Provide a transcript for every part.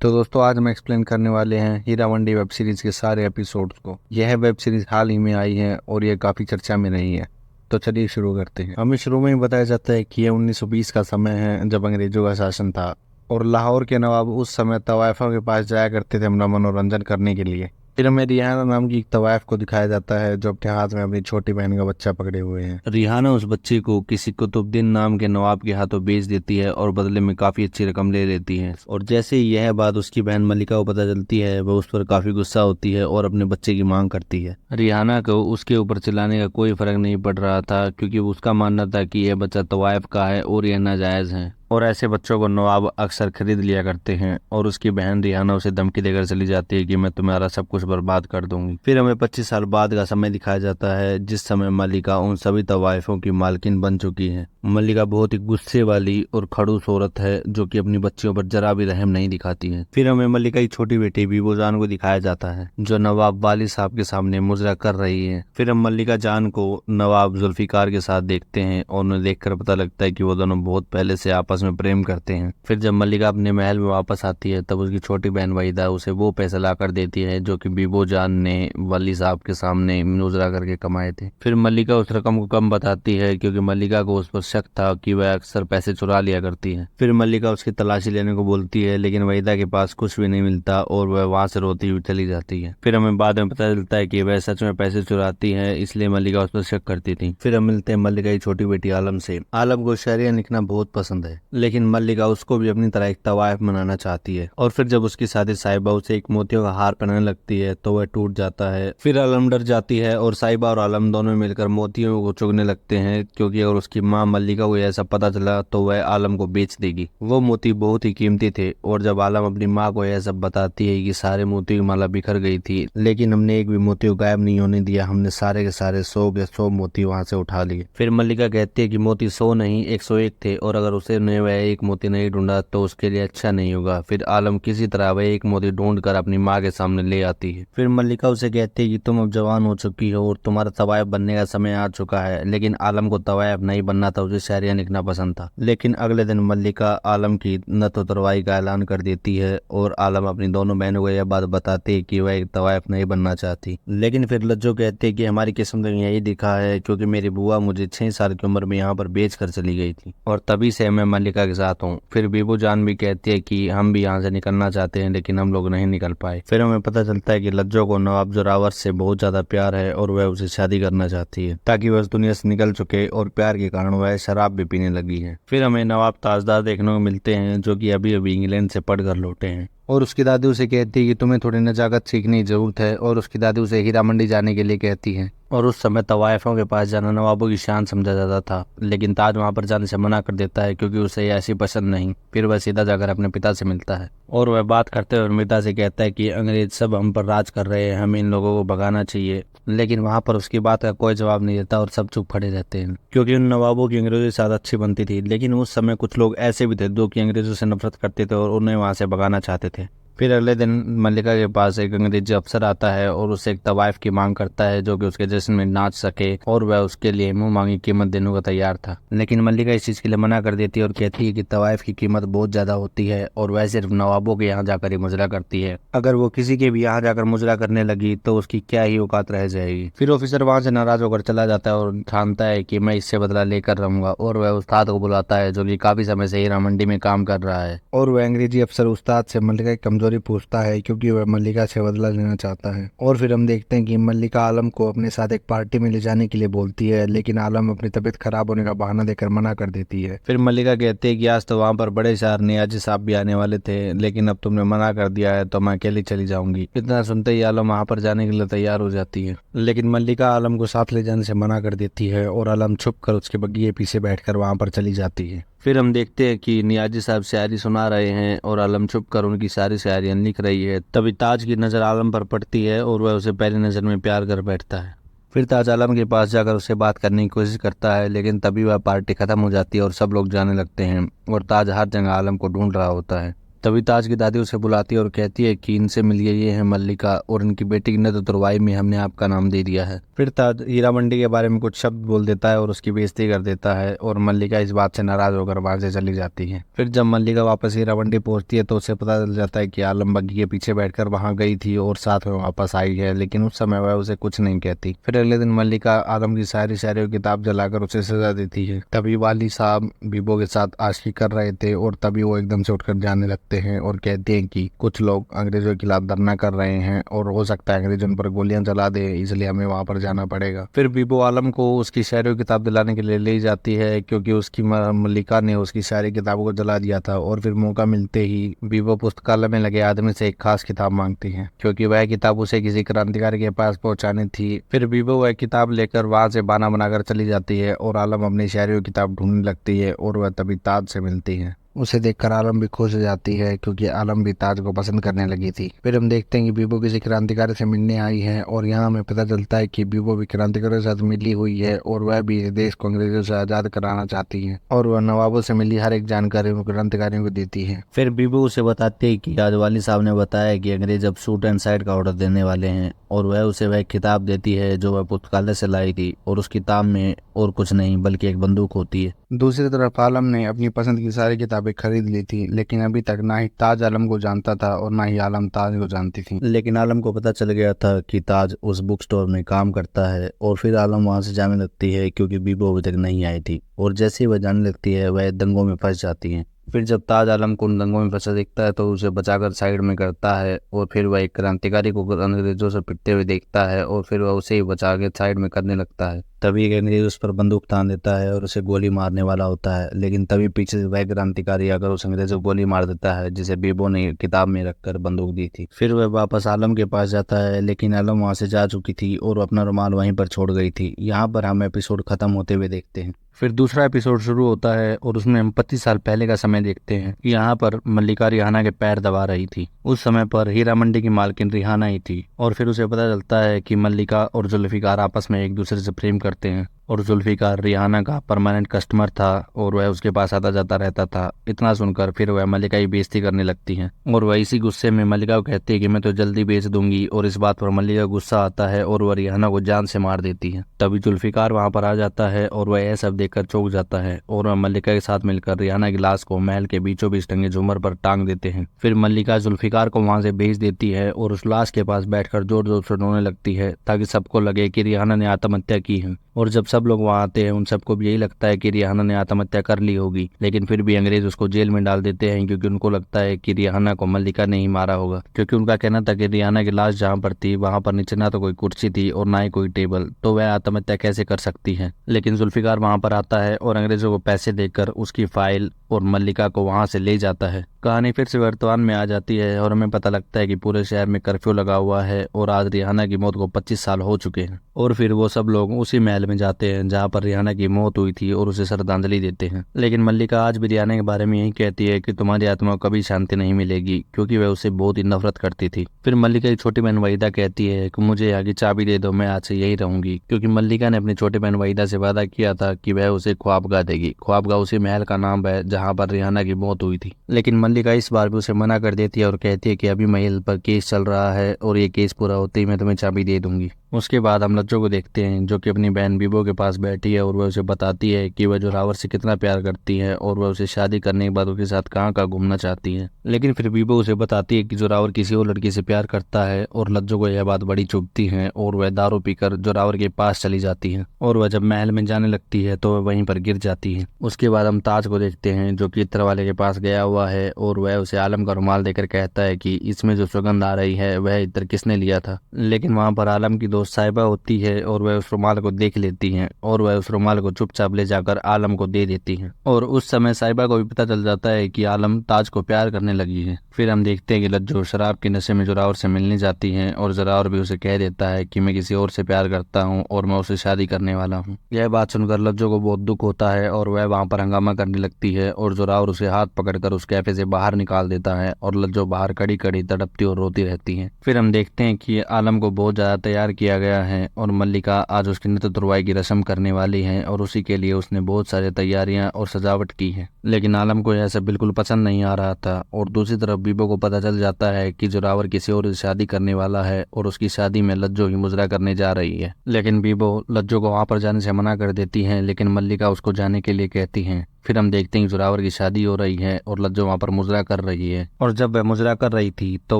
तो दोस्तों आज हम एक्सप्लेन करने वाले हैं हीरा मंडी वेब सीरीज के सारे एपिसोड्स को। यह वेब सीरीज हाल ही में आई है और यह काफ़ी चर्चा में रही है। तो चलिए शुरू करते हैं। हमें शुरू में ही बताया जाता है कि यह 1920 का समय है जब अंग्रेजों का शासन था और लाहौर के नवाब उस समय तवायफों के पास जाया करते थे अपना मनोरंजन करने के लिए। फिर हमें रिहाना नाम की एक तवायफ को दिखाया जाता है जो अपने हाथ में अपनी छोटी बहन का बच्चा पकड़े हुए हैं। रिहाना उस बच्चे को किसी कुतुबुद्दीन नाम के नवाब के हाथों बेच देती है और बदले में काफी अच्छी रकम ले लेती है। और जैसे ही यह बात उसकी बहन मलिका को पता चलती है वह उस पर काफी गुस्सा होती है और अपने बच्चे की मांग करती है। रिहाना को उसके ऊपर चिल्लाने का कोई फर्क नहीं पड़ रहा था क्योंकि उसका मानना था कि यह बच्चा तवायफ का है और यह नाजायज है और ऐसे बच्चों को नवाब अक्सर खरीद लिया करते हैं। और उसकी बहन रिहाना उसे धमकी देकर चली जाती है कि मैं तुम्हारा सब कुछ बर्बाद कर दूंगी। फिर हमें 25 साल बाद का समय दिखाया जाता है जिस समय मलिका उन सभी तवाइफों की मालकिन बन चुकी है। मलिका बहुत ही गुस्से वाली और खड़ूस औरत है जो कि अपनी बच्चियों पर जरा भी रहम नहीं दिखाती है। फिर हमें मलिका की छोटी बेटी बीबो जान को दिखाया जाता है जो नवाब वाली साहब के सामने मुजरा कर रही है। फिर हम मलिका जान को नवाब जुल्फिकार के साथ देखते हैं और उन्हें देखकर पता लगता है कि वो दोनों बहुत पहले से आपस में प्रेम करते हैं। फिर जब मलिका अपने महल में वापस आती है तब उसकी छोटी बहन वहीदा उसे वो पैसे ला कर देती है जो कि बीबो जान ने वली साहब के सामने मुजरा करके कमाए थे। फिर मलिका उस रकम को कम बताती है क्योंकि मलिका को उस पर शक था कि वह अक्सर पैसे चुरा लिया करती है। फिर मलिका उसकी तलाशी लेने को बोलती है लेकिन वहीदा के पास कुछ भी नहीं मिलता और वह वहां से रोती हुई चली जाती है। फिर हमें बाद में पता चलता है कि वह सच में पैसे चुराती है इसलिए मलिका उस पर शक करती थी। फिर हम मिलते हैं मलिका की छोटी बेटी आलम से। आलम को शायरियां लिखना बहुत पसंद है लेकिन मलिका उसको भी अपनी तरह एक तवायफ बनाना चाहती है। और फिर जब उसकी शादी साहिबा उसे एक मोतियों का हार पहनाने लगती है तो वह टूट जाता है। फिर आलम डर जाती है और साहिबा और आलम दोनों मिलकर मोतियों को चुगने लगते हैं क्योंकि अगर उसकी माँ मलिका को ऐसा पता चला तो वह आलम को बेच देगी। वो मोती बहुत ही कीमती थे और जब आलम अपनी माँ को यह सब बताती है कि सारे मोती की माला बिखर गई थी लेकिन हमने एक भी मोती को गायब नहीं होने दिया, हमने सारे के सारे 100 के 100 मोती वहां से उठा लिए। फिर मलिका कहती है कि मोती 100 नहीं 101 थे और अगर उसे वह एक मोती नहीं ढूंढा तो उसके लिए अच्छा नहीं होगा। फिर आलम किसी तरह वह एक मोती ढूंढ कर अपनी माँ के सामने ले आती है। फिर मलिका उसे कहती है कि तुम अब जवान हो चुकी हो और तुम्हारा तवायफ बनने का समय आ चुका है। लेकिन आलम को तवायफ नहीं बनना था, उसे शायरियां लिखना पसंद था। लेकिन अगले दिन मलिका आलम की नत उतरवाई का ऐलान कर देती है और आलम अपनी दोनों बहनों को यह बात बताती है कि वह एक तवायफ नहीं बनना चाहती। लेकिन फिर लज्जो कहते हैं कि हमारी किस्मत में यही दिखा है क्योंकि मेरी बुआ मुझे 6 साल की उम्र में यहाँ पर बेच कर चली गई थी और तभी से मैं मलिका के साथ हूँ। फिर बीबू जान भी कहती है कि हम भी यहाँ से निकलना चाहते हैं लेकिन हम लोग नहीं निकल पाए। फिर हमें पता चलता है कि लज्जो को नवाब जोरावर से बहुत ज्यादा प्यार है और वह उसे शादी करना चाहती है ताकि वह इस दुनिया से निकल चुके और प्यार के कारण वह शराब भी पीने लगी है। फिर हमें नवाब ताजदार देखने को मिलते हैं जो कि अभी अभी इंग्लैंड से पढ़कर लौटे हैं और उसकी दादी उसे कहती है कि तुम्हें थोड़ी नजाकत सीखने की जरूरत है और उसकी दादी उसे हीरा मंडी जाने के लिए कहती है। और उस समय तवायफों के पास जाना नवाबों की शान समझा जाता था लेकिन ताज वहां पर जाने से मना कर देता है क्योंकि उसे ऐसी पसंद नहीं। फिर वह सीधा जाकर अपने पिता से मिलता है और वह बात करते हुए पिता से कहता है कि अंग्रेज सब हम पर राज कर रहे हैं, हमें इन लोगों को भगाना चाहिए। लेकिन वहां पर उसकी बात का कोई जवाब नहीं देता और सब चुप खड़े रहते हैं क्योंकि उन नवाबों की अंग्रेजों के साथ अच्छी बनती थी। लेकिन उस समय कुछ लोग ऐसे भी थे जो कि अंग्रेजों से नफरत करते थे और उन्हें वहां से भगाना चाहते थे। फिर अगले दिन मलिका के पास एक अंग्रेजी अफसर आता है और उससे एक तवायफ की मांग करता है जो कि उसके जश्न में नाच सके और वह उसके लिए मुंह मांगी कीमत देने को तैयार था। लेकिन मलिका इस चीज के लिए मना कर देती है और कहती है कि तवायफ की कीमत बहुत ज्यादा होती है और वह सिर्फ नवाबों के यहाँ जाकर ही मुजरा करती है। अगर वो किसी के भी यहाँ जाकर मुजरा करने लगी तो उसकी क्या ही औकात रह जाएगी। फिर ऑफिसर वहां से नाराज होकर चला जाता है और ठानता है कि मैं इससे बदला लेकर रहूंगा और वह उस्ताद को बुलाता है जो कि काफी समय से हीरा मंडी में काम कर रहा है। और वह अंग्रेजी अफसर उस्ताद से मलिका की कमजोरी पूछता है क्योंकि वह मलिका से बदला लेना चाहता है। और फिर हम देखते हैं कि मलिका आलम को अपने साथ एक पार्टी में ले जाने के लिए बोलती है लेकिन आलम अपनी तबीयत खराब होने का बहाना देकर मना कर देती है। फिर मलिका कहती है कि आज तो वहां पर बड़े शायर नियाजी साहब भी आने वाले थे लेकिन अब तुमने मना कर दिया है तो मैं अकेली चली जाऊंगी। इतना सुनते ही आलम वहां पर जाने के लिए तैयार हो जाती है लेकिन मलिका आलम को साथ ले जाने से मना कर देती है और आलम छुप कर उसके बग्घे पीछे बैठकर वहां पर चली जाती है। फिर हम देखते हैं कि नियाजी साहब शायरी सुना रहे हैं और आलम छुप कर उनकी सारी शायरियां लिख रही है। तभी ताज की नज़र आलम पर पड़ती है और वह उसे पहली नज़र में प्यार कर बैठता है। फिर ताज आलम के पास जाकर उससे बात करने की कोशिश करता है लेकिन तभी वह पार्टी खत्म हो जाती है और सब लोग जाने लगते हैं और ताज हर जगह आलम को ढूंढ रहा होता है। तभी ताज की दादी उसे बुलाती है और कहती है कि इनसे मिलिए, ये है मल्लिका और इनकी बेटी की न तो तुरवाई में हमने आपका नाम दे दिया है। फिर ताज हीरा मंडी के बारे में कुछ शब्द बोल देता है और उसकी बेइज्जती कर देता है और मल्लिका इस बात से नाराज होकर वहां से चली जाती है। फिर जब मल्लिका वापस हीरा मंडी पहुंचती है तो उसे पता चल जाता है कि आलम बग्गी के पीछे बैठकर वहां गई थी और साथ में वापस आई है, लेकिन उस समय वह उसे कुछ नहीं कहती। फिर अगले दिन मल्लिका आलम की सारी शायरी किताब जलाकर उसे सजा देती है। तभी वाली साहब बीबो के साथ आशिकी कर रहे थे और तभी वो एकदम से उठकर जाने लगते हैं और कहते हैं कि कुछ लोग अंग्रेजों के खिलाफ धरना कर रहे हैं और हो सकता है अंग्रेजों पर गोलियां चला दे, इसलिए हमें वहां पर जाना पड़ेगा। फिर बीबो आलम को उसकी शायरी किताब दिलाने के लिए ले जाती है क्योंकि उसकी मल्लिका ने उसकी शायरी किताबों को जला दिया था। और फिर मौका मिलते ही बीबो पुस्तकालय में लगे आदमी से एक खास किताब मांगती है क्योंकि वह किताब उसे किसी क्रांतिकारी के पास पहुंचानी थी। फिर बीबो वह किताब लेकर वहां से बहाना बनाकर चली जाती है और आलम अपनी शायरी किताब ढूंढने लगती है और वह तभी ताज से मिलती है। उसे देखकर आलम भी खुश हो जाती है क्योंकि आलम भी ताज को पसंद करने लगी थी। फिर हम देखते हैं कि बीबो किसी क्रांतिकारी से मिलने आई है और यहाँ हमें पता चलता है कि बीबो भी क्रांतिकारियों के साथ मिली हुई है और वह भी इस देश को अंग्रेजों से आजाद कराना चाहती है और वह नवाबों से मिली हर एक जानकारी उन क्रांतिकारियों को देती है। फिर बीबो उसे बताती है कि आज वाली साहब ने बताया कि अंग्रेज अब शूट एंड साइड का ऑर्डर देने वाले हैं और वह उसे वह किताब देती है जो वह पुस्तकालय से लाई थी और उस किताब में और कुछ नहीं बल्कि एक बंदूक होती है। दूसरी तरफ आलम ने अपनी पसंद की सारी किताबें खरीद ली थी, लेकिन अभी तक ना ही ताज आलम को जानता था और ना ही आलम ताज को जानती थी। लेकिन आलम को पता चल गया था कि ताज उस बुक स्टोर में काम करता है और फिर आलम वहां से जाने लगती है क्योंकि बीबो अभी तक नहीं आई थी और जैसे ही वह जाने लगती है वह दंगों में फंस जाती है। फिर जब ताज आलम को उन दंगों में फंसा दिखता है तो उसे बचाकर साइड में करता है और फिर वह एक क्रांतिकारी को अंग्रेजों से पिटते हुए देखता है और फिर वह उसे ही बचा के साइड में करने लगता है। तभी एक अंग्रेज उस पर बंदूक तान देता है और उसे गोली मारने वाला होता है, लेकिन तभी पीछे से वह क्रांतिकारी आकर उस अंग्रेज को गोली मार देता है जिसे बीबो ने किताब में रखकर बंदूक दी थी। फिर वह वापस आलम के पास जाता है, लेकिन आलम वहां से जा चुकी थी और अपना रुमाल वहीं पर छोड़ गई थी। यहाँ पर हम एपिसोड खत्म होते हुए देखते हैं। फिर दूसरा एपिसोड शुरू होता है और उसमें हम 25 साल पहले का समय देखते हैं। यहाँ पर मल्लिका रिहाना के पैर दबा रही थी। उस समय पर हीरा मंडी की मालकिन रिहाना ही थी और फिर उसे पता चलता है कि मल्लिका और जुल्फिकार आपस में एक दूसरे से प्रेम करते हैं और जुल्फिकार रिहाना का परमानेंट कस्टमर था और वह उसके पास आता जाता रहता था। इतना सुनकर फिर वह मल्लिका की बेइज्जती करने लगती है और वह इसी गुस्से में मल्लिका को कहती है कि मैं तो जल्दी बेच दूंगी और इस बात पर मल्लिका को गुस्सा आता है और वह रिहाना को जान से मार देती है। तभी जुल्फिकार वहां पर आ जाता है और वह यह सब देखकर चौंक जाता है और वह मल्लिका के साथ मिलकर रिहाना की लाश को महल के बीचों बीच टंगे झूमर पर टांग देते हैं। फिर मल्लिका जुल्फिकार को वहां से भेज देती है और उस लाश के पास बैठकर जोर जोर से रोने लगती है ताकि सबको लगे कि रिहाना ने आत्महत्या की है। और जब सब लोग वहां आते हैं उन सबको भी यही लगता है कि रिहाना ने आत्महत्या कर ली होगी, लेकिन फिर भी अंग्रेज उसको जेल में डाल देते हैं क्योंकि उनको लगता है कि रिहाना को मल्लिका ने ही मारा होगा, क्योंकि उनका कहना था कि रिहाना की लाश जहाँ पर थी वहां पर नीचे ना तो कोई कुर्सी थी और ना ही कोई टेबल, तो वह आत्महत्या कैसे कर सकती है। लेकिन जुल्फिकार वहां पर आता है और अंग्रेजों को पैसे देकर उसकी फाइल और मल्लिका को वहां से ले जाता है। कहानी फिर से वर्तमान में आ जाती है और हमें पता लगता है कि पूरे शहर में कर्फ्यू लगा हुआ है और आज रिहाना की मौत को 25 साल हो चुके हैं। और फिर वो सब लोग उसी महल में जाते हैं जहाँ पर रिहाना की मौत हुई थी और उसे श्रद्धांजलि देते हैं। लेकिन मल्लिका आज भी रिहाना के बारे में यही कहती है कि तुम्हारी आत्मा को कभी शांति नहीं मिलेगी, क्योंकि वह उसे बहुत ही नफरत करती थी। फिर मल्लिका की छोटी बहन वहीदा कहती है कि मुझे आगे चाबी दे दो, मैं आज से यही रहूंगी, क्योंकि मल्लिका ने अपनी छोटी बहन वहीदा से वादा किया था कि वह उसे ख्वाबगाह देगी। ख्वाबगाह उसी महल का नाम है जहाँ पर रिहाना की मौत हुई थी। लेकिन मल्लिका इस बार भी उसे मना कर देती है और कहती है कि अभी महल पर केस चल रहा है और ये केस पूरा होते ही मैं तुम्हें चाबी दे दूंगी। उसके बाद हम लज्जो को देखते हैं जो कि अपनी बहन बीबो के पास बैठी है और वह उसे बताती है कि वह जोरावर से कितना प्यार करती है और वह उसे शादी करने के बाद उसके साथ कहाँ कहाँ घूमना चाहती है। लेकिन फिर बीबो उसे बताती है कि जोरावर किसी और लड़की से प्यार करता है और लज्जो को यह बात बड़ी चुभती है और वह दारू पीकर जोरावर के पास चली जाती है और वह जब महल में जाने लगती है तो वह वहीं पर गिर जाती है। उसके बाद हम ताज को देखते हैं जो कि इत्र वाले के पास गया हुआ है और वह उसे आलम का रुमाल देकर कहता है कि इसमें जो सुगंध आ रही है वह इत्र किसने लिया था। लेकिन वहां पर आलम की दोस्त साहिबा होती है और वह उस रुमाल को देख लेती है और वह उस रुमाल को चुपचाप ले जाकर आलम को दे देती है और उस समय साहिबा को भी पता चल जाता है कि आलम ताज को प्यार करने लगी है। फिर हम देखते हैं कि लज्जो शराब के नशे में जोरावर से मिलने जाती है और जोरावर भी उसे कह देता है कि मैं किसी और से प्यार करता हूँ और मैं उसे शादी करने वाला हूँ। यह बात सुनकर लज्जो को बहुत दुख होता है और वह वहां पर हंगामा करने लगती है और जोरावर उसे हाथ पकड़कर उस कैफे से बाहर निकाल देता है और लज्जो बाहर खड़ी खड़ी तड़पती और रोती रहती है। फिर हम देखते हैं कि आलम को बहुत ज्यादा तैयार किया गया है और मल्लिका आज उसकी नित्य तुरवाई की रस्म रस्म करने वाली है और उसी के लिए उसने बहुत सारी तैयारियां और सजावट की है। लेकिन आलम को ऐसा बिल्कुल पसंद नहीं आ रहा था। और दूसरी तरफ बीबो को पता चल जाता है कि जोरावर किसी और से शादी करने वाला है और उसकी शादी में लज्जो ही मुजरा करने जा रही है। लेकिन बीबो लज्जो को वहां पर जाने से मना कर देती है, लेकिन मल्लिका उसको जाने के लिए कहती है। फिर हम देखते हैं जोरावर की शादी हो रही है और लज्जो वहां पर मुजरा कर रही है। और जब वह मुजरा कर रही थी तो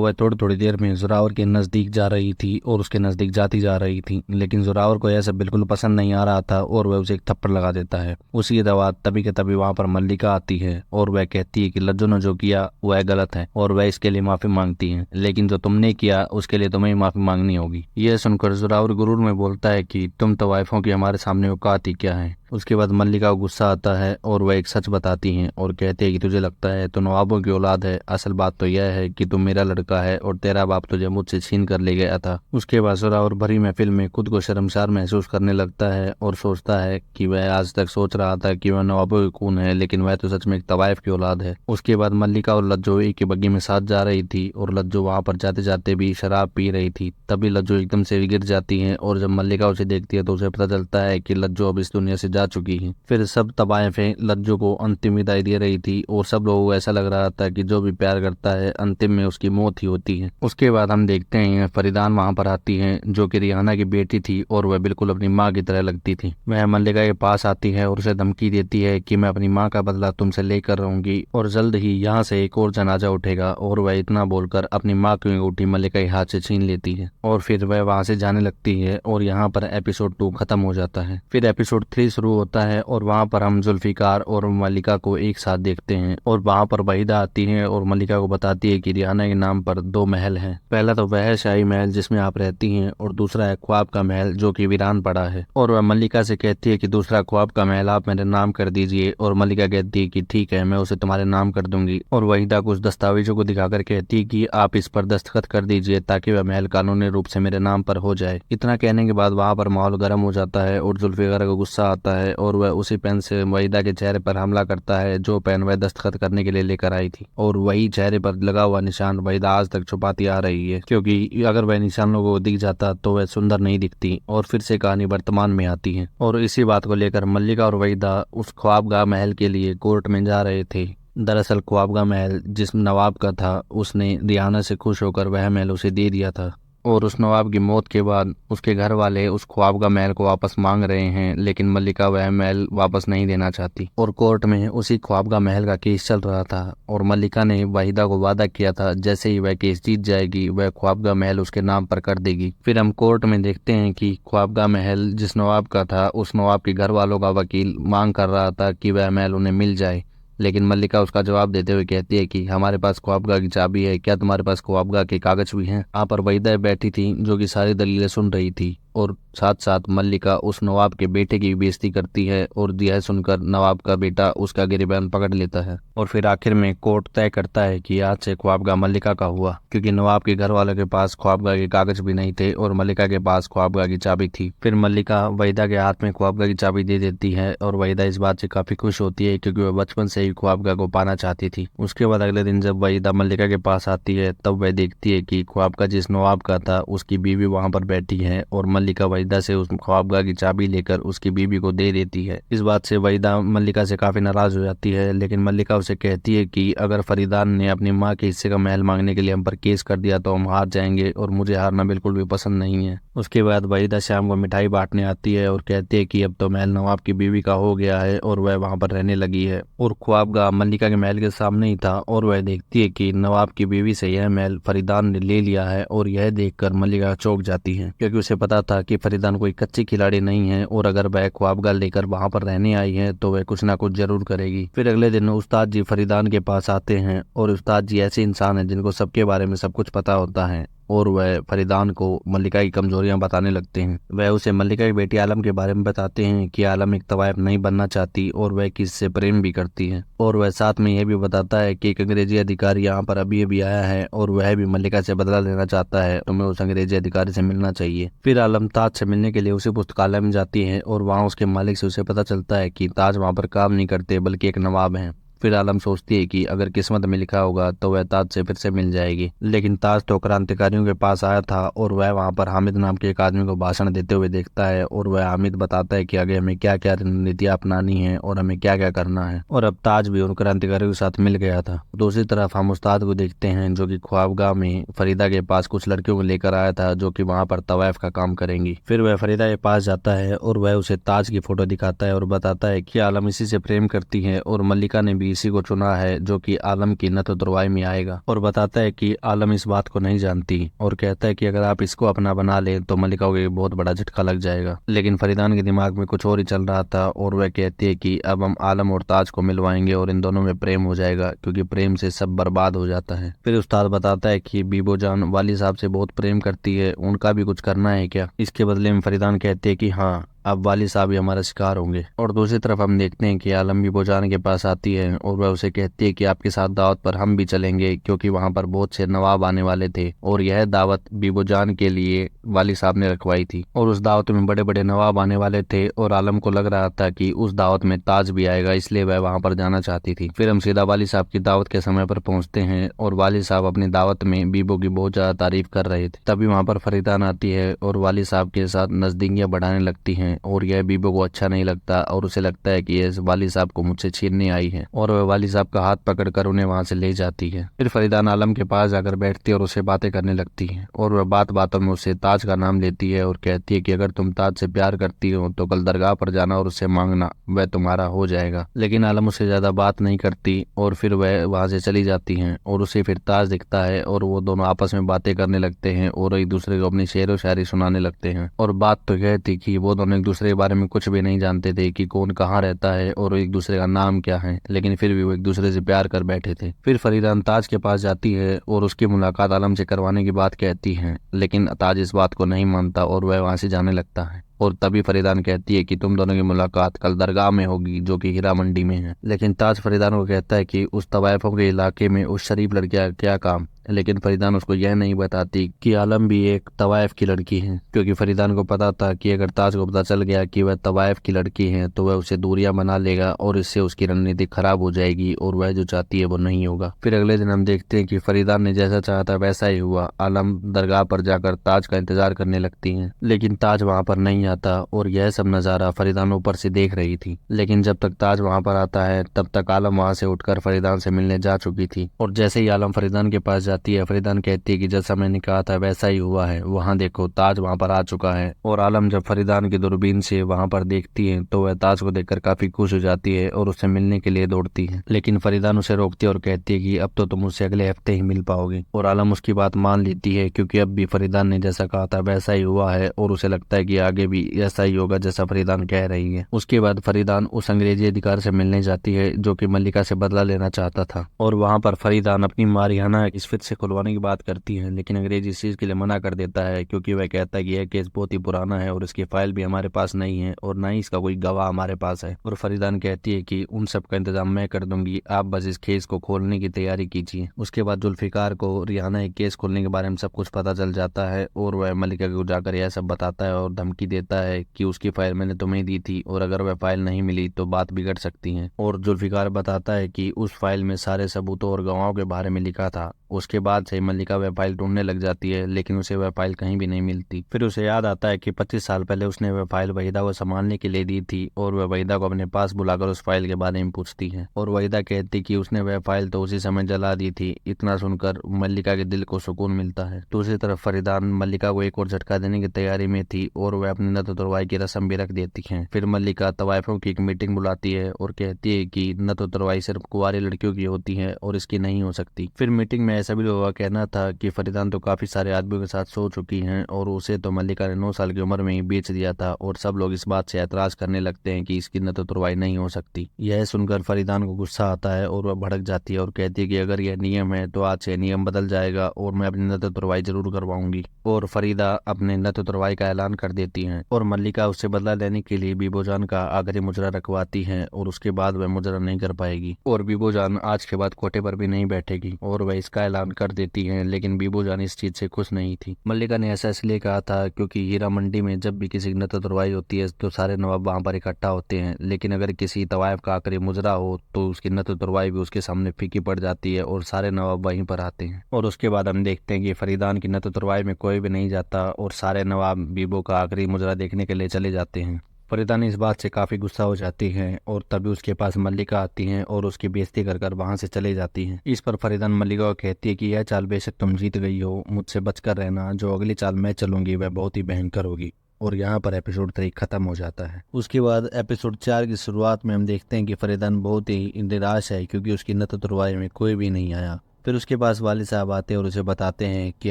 वह थोड़ी थोड़ी देर में जोरावर के नजदीक जा रही थी और उसके नजदीक जाती जा रही थी। लेकिन जोरावर को ऐसा बिल्कुल पसंद नहीं आ रहा था और वह उसे एक थप्पड़ लगा देता है। उसी के बाद तभी के तभी वहां पर मल्लिका आती है और वह कहती है कि लज्जो ने जो किया वह गलत है और वह इसके लिए माफी मांगती है, लेकिन जो तुमने किया उसके लिए तुम्हें माफी मांगनी होगी। यह सुनकर जोरावर गुरूर में बोलता है कि तुम तो वाइफों की हमारे सामने औकात ही क्या है। उसके बाद मल्लिका को गुस्सा आता है और वह एक सच बताती हैं और कहती है कि तुझे लगता है तो नवाबों की औलाद है, असल बात तो यह है कि तुम मेरा लड़का है और तेरा बाप तुझे मुझसे छीन कर ले गया था। उसके बाद जोरावर भरी महफिल में खुद को शर्मसार महसूस करने लगता है और सोचता है कि वह आज तक सोच रहा था कि वह नवाबों की खून है, लेकिन वह तो सच में एक तवाइफ की औलाद है। उसके बाद मल्लिका और लज्जो एक के बग्गी में साथ जा रही थी और लज्जो वहां पर जाते जाते भी शराब पी रही थी। तभी लज्जो एकदम से गिर जाती है और जब मल्लिका उसे देखती है तो उसे पता चलता है कि लज्जो अब इस दुनिया से जा चुकी है। फिर सब तवाइफें लज्जो को अंतिम विदाई दे रही थी और सब लोगों को ऐसा लग रहा था कि जो भी प्यार करता है अंतिम में उसकी मौत ही होती है। उसके बाद हम देखते हैं फरीदान वहां पर आती है जो कि रिहाना की बेटी थी और वह बिल्कुल अपनी माँ की तरह लगती थी। वह मल्लिका के पास आती है और उसे धमकी देती है कि मैं अपनी माँ का बदला तुमसे लेकर रहूंगी और जल्द ही यहाँ से एक और जनाजा उठेगा। और वह इतना बोलकर अपनी माँ की अंगूठी मल्लिका के हाथ से छीन लेती है और फिर वह वहां से जाने लगती है और यहाँ पर एपिसोड 2 खत्म हो जाता है। फिर एपिसोड 3 शुरू होता है और वहां पर हम जुल्फिकार और मल्लिका को एक साथ देखते हैं और वहां पर वहीदा आती है और मल्लिका को बताती है कि रिहाना के नाम पर 2 महल हैं। पहला तो वह है शाही महल जिसमें आप रहती हैं और दूसरा है ख्वाब का महल जो कि वीरान पड़ा है। और वह मल्लिका से कहती है कि दूसरा ख्वाब का महल आप मेरे नाम कर दीजिए और मल्लिका कहती है कि ठीक है, मैं उसे तुम्हारे नाम कर दूंगी। और वहीदा कुछ दस्तावेजों को दिखाकर कहती है कि आप इस पर दस्तखत कर दीजिए ताकि वह महल कानूनी रूप से मेरे नाम पर हो जाए। इतना कहने के बाद वहां पर माहौल गर्म हो जाता है और जुल्फिकार को गुस्सा आता है और वह उसी पेन से वहीदा के चेहरे पर हमला करता है जो पेन वह दस्तखत करने के लिए लेकर आई थी। और वही चेहरे पर लगा हुआ निशान वहीदा आज तक छुपाती आ रही है, क्योंकि अगर वह निशान लोगों को दिख जाता तो वह सुंदर नहीं दिखती। और फिर से कहानी वर्तमान में आती है और इसी बात को लेकर मल्लिका और वहीदा उस ख्वाबगाह महल के लिए कोर्ट में जा रहे थे। दरअसल ख्वाबगाह महल जिस नवाब का था उसने रिहाना से खुश होकर वह महल उसे दे दिया था और उस नवाब की मौत के बाद उसके घर वाले उस ख्वाबगाह महल को वापस मांग रहे हैं, लेकिन मल्लिका वह महल वापस नहीं देना चाहती। और कोर्ट में उसी ख्वाबगाह महल का केस चल रहा था और मल्लिका ने वहीदा को वादा किया था जैसे ही वह केस जीत जाएगी वह ख्वाबगाह महल उसके नाम पर कर देगी। फिर हम कोर्ट में देखते हैं कि ख्वाबगाह महल जिस नवाब का था उस नवाब के घर वालों का वकील मांग कर रहा था कि वह महल उन्हें मिल जाए, लेकिन मल्लिका उसका जवाब देते हुए कहती है कि हमारे पास ख्वाबगाह की चाबी है, क्या तुम्हारे पास ख्वाबगाह के कागज भी हैं। यहाँ पर वहीदा बैठी थी जो कि सारी दलीलें सुन रही थी और साथ साथ मल्लिका उस नवाब के बेटे की बेइज्जती करती है और यह सुनकर नवाब का बेटा उसका गिरबान पकड़ लेता है। और फिर आखिर में कोर्ट तय करता है कि आज से ख्वाबगाह मल्लिका का हुआ, क्योंकि नवाब के घर वालों के पास ख्वाबगाह के कागज भी नहीं थे और मल्लिका के पास ख्वाबगाह की चाबी थी। फिर मल्लिका वहीदा के हाथ में ख्वाबगाह की चाबी दे देती है और वहीदा इस बात से काफी खुश होती है क्योंकि वह बचपन से ही ख्वाबगाह को पाना चाहती थी। उसके बाद अगले दिन जब वहीदा मल्लिका के पास आती है तब वह देखती है कि ख्वाबगाह जिस नवाब का था उसकी बीवी वहां पर बैठी है और मल्लिका वहीदा से उस ख्वाबगाह की चाबी लेकर उसकी बीवी को दे देती है। इस बात से वहीदा मल्लिका से काफी नाराज हो जाती है, लेकिन मल्लिका उसे कहती है कि अगर फरीदान ने अपनी माँ के हिस्से का महल मांगने के लिए हम पर केस कर दिया तो हम हार जाएंगे और मुझे हारना बिल्कुल भी पसंद नहीं है। उसके बाद वहीदा शाम को मिठाई बांटने आती है और कहती है कि अब तो महल नवाब की बीवी का हो गया है और वह वहां पर रहने लगी है। और ख्वाबगाह मल्लिका के महल के सामने ही था और वह देखती है कि नवाब की बीवी से यह महल फरीदान ने ले लिया है और यह देखकर मल्लिका चौंक जाती है, क्योंकि उसे पता था कि फरीदान कोई कच्ची खिलाड़ी नहीं है और अगर वह ख्वाबगाह लेकर वहां पर रहने आई है तो वह कुछ ना कुछ जरूर करेगी। फिर अगले दिन उस्ताद जी फरीदान के पास आते हैं और उस्ताद जी ऐसे इंसान हैं जिनको सबके बारे में सब कुछ पता होता है और वह फरीदान को मल्लिका की कमजोरियां बताने लगते हैं। वह उसे मल्लिका की बेटी आलम के बारे में बताते हैं कि आलम एक तवाइफ नहीं बनना चाहती और वह किससे प्रेम भी करती है। और वह साथ में यह भी बताता है कि एक अंग्रेजी अधिकारी यहाँ पर अभी अभी आया है और वह भी मल्लिका से बदला लेना चाहता है, तुम्हें उस अंग्रेजी अधिकारी से मिलना चाहिए। फिर आलम ताज से मिलने के लिए उसी पुस्तकालय में जाती है और वहाँ उसके मालिक से उसे पता चलता है कि ताज वहाँ पर काम नहीं करते बल्कि एक नवाब है। फिर आलम सोचती है कि अगर किस्मत में लिखा होगा तो वह ताज से फिर से मिल जाएगी। लेकिन ताज तो क्रांतिकारियों के पास आया था और वह वहां पर हामिद नाम के एक आदमी को भाषण देते हुए देखता है और वह हामिद बताता है कि आगे हमें क्या क्या रणनीतियां अपनानी है और हमें क्या क्या करना है। और अब ताज भी उन क्रांतिकारियों के साथ मिल गया था। दूसरी तरफ हम उस्ताद को देखते हैं जो कि ख्वाबगाह में फरीदा के पास कुछ लड़कियों को लेकर आया था जो कि वहां पर तवायफ का काम करेंगी। फिर वह फरीदा के पास जाता है और वह उसे ताज की फोटो दिखाता है और बताता है कि आलम इसी से प्रेम करती है और मल्लिका ने भी इसी को चुना है जो कि आलम की नत तुरवाई में आएगा। और बताता है कि आलम इस बात को नहीं जानती और कहता है कि अगर आप इसको अपना बना ले तो मल्लिका को एक बहुत बड़ा झटका लग जाएगा। लेकिन फरीदान के दिमाग में कुछ और ही चल रहा था और वह कहती है कि अब हम आलम और ताज को मिलवाएंगे और इन दोनों में प्रेम हो जाएगा क्योंकि प्रेम से सब बर्बाद हो जाता है। फिर उस्ताद बताता है कि बीबो जान वाली साहब से बहुत प्रेम करती है, उनका भी कुछ करना है क्या। इसके बदले में फरीदान कहते हैं कि हाँ, अब वाली साहब ही हमारा शिकार होंगे। और दूसरी तरफ हम देखते हैं कि आलम भी बोजान के पास आती है और वह उसे कहती है कि आपके साथ दावत पर हम भी चलेंगे क्योंकि वहां पर बहुत से नवाब आने वाले थे और यह दावत बीबोजान के लिए वाली साहब ने रखवाई थी और उस दावत में बड़े बड़े नवाब आने वाले थे और आलम को लग रहा था कि उस दावत में ताज भी आएगा, इसलिए वह वहां पर जाना चाहती थी। फिर हम सीधा वाली साहब की दावत के समय पर पहुंचते हैं और वाली साहब अपनी दावत में बीबो की बहुत ज्यादा तारीफ कर रहे थे। तभी वहां पर फरीदान आती है और वाली साहब के साथ नजदीकियां बढ़ाने लगती हैं और यह बीबो को अच्छा नहीं लगता और उसे लगता है कि ये वाली साहब को मुझसे छीनने आई है और वह वाली साहब का हाथ पकड़कर उन्हें वहां से ले जाती है। फिर फरीदान आलम के पास जाकर बैठती है और उससे बातें करने लगती है और वह बात बातों में उससे ताज का नाम लेती है और कहती है कि अगर तुम ताज से प्यार करती हो तो कल दरगाह पर जाना और उससे मांगना, वह तुम्हारा हो जाएगा। लेकिन आलम उससे ज्यादा बात नहीं करती और फिर वह वहां से चली जाती है और उसे फिर ताज दिखता है और वो दोनों आपस में बातें करने लगते हैं और एक दूसरे को अपनी शेरो शायरी सुनाने लगते हैं। और बात तो यह थी कि वो दोनों एक दूसरे के बारे में कुछ भी नहीं जानते थे कि कौन कहाँ रहता है और एक दूसरे का नाम क्या है, लेकिन फिर भी वो एक दूसरे से प्यार कर बैठे थे। फिर फरीदान ताज के पास जाती है और उसकी मुलाकात आलम से करवाने की बात कहती है, लेकिन ताज इस बात को नहीं मानता और वह वहां से जाने लगता है। और तभी फरीदान कहती है कि तुम दोनों की मुलाकात कल दरगाह में होगी जो कि हीरा मंडी में है। लेकिन ताज फरीदान को कहता है कि उस तवायफों के इलाके में उस शरीफ लड़की का क्या काम। लेकिन फरीदान उसको यह नहीं बताती कि आलम भी एक तवायफ की लड़की है, क्योंकि फरीदान को पता था कि अगर ताज को पता चल गया कि वह तवायफ की लड़की है तो वह उसे दूरियां बना लेगा और इससे उसकी रणनीति खराब हो जाएगी और वह जो चाहती है वो नहीं होगा। फिर अगले दिन हम देखते हैं कि फरीदान ने जैसा चाहा था वैसा ही हुआ। आलम दरगाह पर जाकर ताज का इंतजार करने लगती है, लेकिन ताज वहां पर नहीं आता और यह सब नजारा फरीदान ऊपर से देख रही थी। लेकिन जब तक ताज वहां पर आता है तब तक आलम वहां से उठकर फरीदान से मिलने जा चुकी थी। और जैसे ही आलम फरीदान के पास जाती है, फरीदान कहती है कि जैसा मैंने कहा था वैसा ही हुआ है, वहां देखो ताज वहां पर आ चुका है। और आलम जब फरीदान की दूरबीन से वहां पर देखती है तो वह ताज को देखकर काफी खुश हो जाती है और उससे मिलने के लिए दौड़ती है। लेकिन फरीदान उसे रोकती है और कहती है कि अब तो तुम उससे अगले हफ्ते ही मिल पाओगे। और आलम उसकी बात मान लेती है क्योंकि अब भी फरीदान ने जैसा कहा था वैसा ही हुआ है और उसे लगता है कि आगे भी ऐसा ही होगा जैसा फरीदान कह रही है। उसके बाद फरीदान उस अंग्रेजी अधिकार से मिलने जाती है जो कि मल्लिका से बदला लेना चाहता था और वहां पर फरीदान अपनी मारियाना इस फिर से खुलवाने की बात करती है, लेकिन अंग्रेजी इस चीज के लिए मना कर देता है क्योंकि वह कहता है कि यह केस बहुत ही पुराना है और इसकी फाइल भी हमारे पास नहीं है और न ही इसका कोई गवाह हमारे पास है। और फरीदान कहती है कि उन सब का इंतजाम मैं कर दूंगी, आप बस इस केस को खोलने की तैयारी कीजिए। उसके बाद जुल्फिकार को रिहाना एक केस खोलने के बारे में सब कुछ पता चल जाता है और वह मल्लिका को जाकर यह सब बताता है और धमकी देता है कि उसकी फाइल मैंने तुम्हें दी थी और अगर वह फाइल नहीं मिली तो बात बिगड़ सकती है। और जुल्फिकार बताता है कि उस फाइल में सारे सबूतों और गवाहों के बारे में लिखा था। उसके बाद से मल्लिका वह फाइल ढूंढने लग जाती है, लेकिन उसे वह फाइल कहीं भी नहीं मिलती। फिर उसे याद आता है कि 25 साल पहले उसने वह फाइल वहीदा को संभालने के लिए दी थी और वह वहीदा को अपने पास बुलाकर उस फाइल के बारे में पूछती है और वहीदा कहती कि उसने वह फाइल तो उसी समय जला दी थी। इतना सुनकर मल्लिका के दिल को सुकून मिलता है। दूसरी तरफ फरीदान मल्लिका को एक और झटका देने की तैयारी में थी और वह अपनी नत तुरवाई की रस्म भी रख देती है। फिर मल्लिका तवायफों की एक मीटिंग बुलाती है और कहती है कि नत तुरवाई सिर्फ कुंवारी लड़कियों की होती है और इसकी नहीं हो सकती। फिर मीटिंग में सभी लोगों का कहना था कि फरीदान तो काफी सारे आदमियों के साथ सो चुकी हैं और उसे तो मल्लिका ने 9 साल की उम्र में ही बेच दिया था और सब लोग इस बात से ऐतराज करने लगते हैं कि इसकी न तो तुरवाई नहीं हो सकती। यह सुनकर फरीदान को गुस्सा आता है और वह भड़क जाती है और कहती है कि अगर यह नियम है तो आज से नियम बदल जाएगा और मैं अपनी न तो तुरवाई जरूर करवाऊंगी। और फरीदा अपने न तो तुरवाई का ऐलान कर देती है और मल्लिका उससे बदला लेने के लिए बीबोजान का आखिरी मुजरा रखवाती है और उसके बाद वह मुजरा नहीं कर पाएगी और बीबोजान आज के बाद कोटे पर भी नहीं बैठेगी और वह इसका ऐलान कर देती है, लेकिन बीबो जान इस चीज से खुश नहीं थी। मल्लिका ने ऐसा इसलिए कहा था क्योंकि हीरा मंडी में जब भी किसी की नत तुड़वाई होती है तो सारे नवाब वहां पर इकट्ठा होते हैं, लेकिन अगर किसी तवायफ का आखिरी मुजरा हो तो उसकी नत तुड़वाई भी उसके सामने फीकी पड़ जाती है और सारे नवाब वहीं पर आते हैं। और उसके बाद हम देखते हैं कि फरीदान की नत तुड़वाई में कोई भी नहीं जाता और सारे नवाब बीबो का आखिरी मुजरा देखने के लिए चले जाते हैं। फरीदान इस बात से काफी गुस्सा हो जाती है और तभी उसके पास मल्लिका आती है और उसकी बेइज्जती कर कर वहां से चले जाती है। इस पर फरीदान मल्लिका को कहती है कि यह चाल बेशक तुम जीत गई हो, मुझसे बचकर रहना, जो अगली चाल मैं चलूंगी वह बहुत ही भयंकर होगी। और यहाँ पर एपिसोड 3 खत्म हो जाता है। उसके बाद एपिसोड 4 की शुरुआत में हम देखते हैं कि फरीदान बहुत ही निराश है क्योंकि उसकी नत तुड़वाई में कोई भी नहीं आया। फिर उसके पास वालिद साहब आते हैं और उसे बताते हैं कि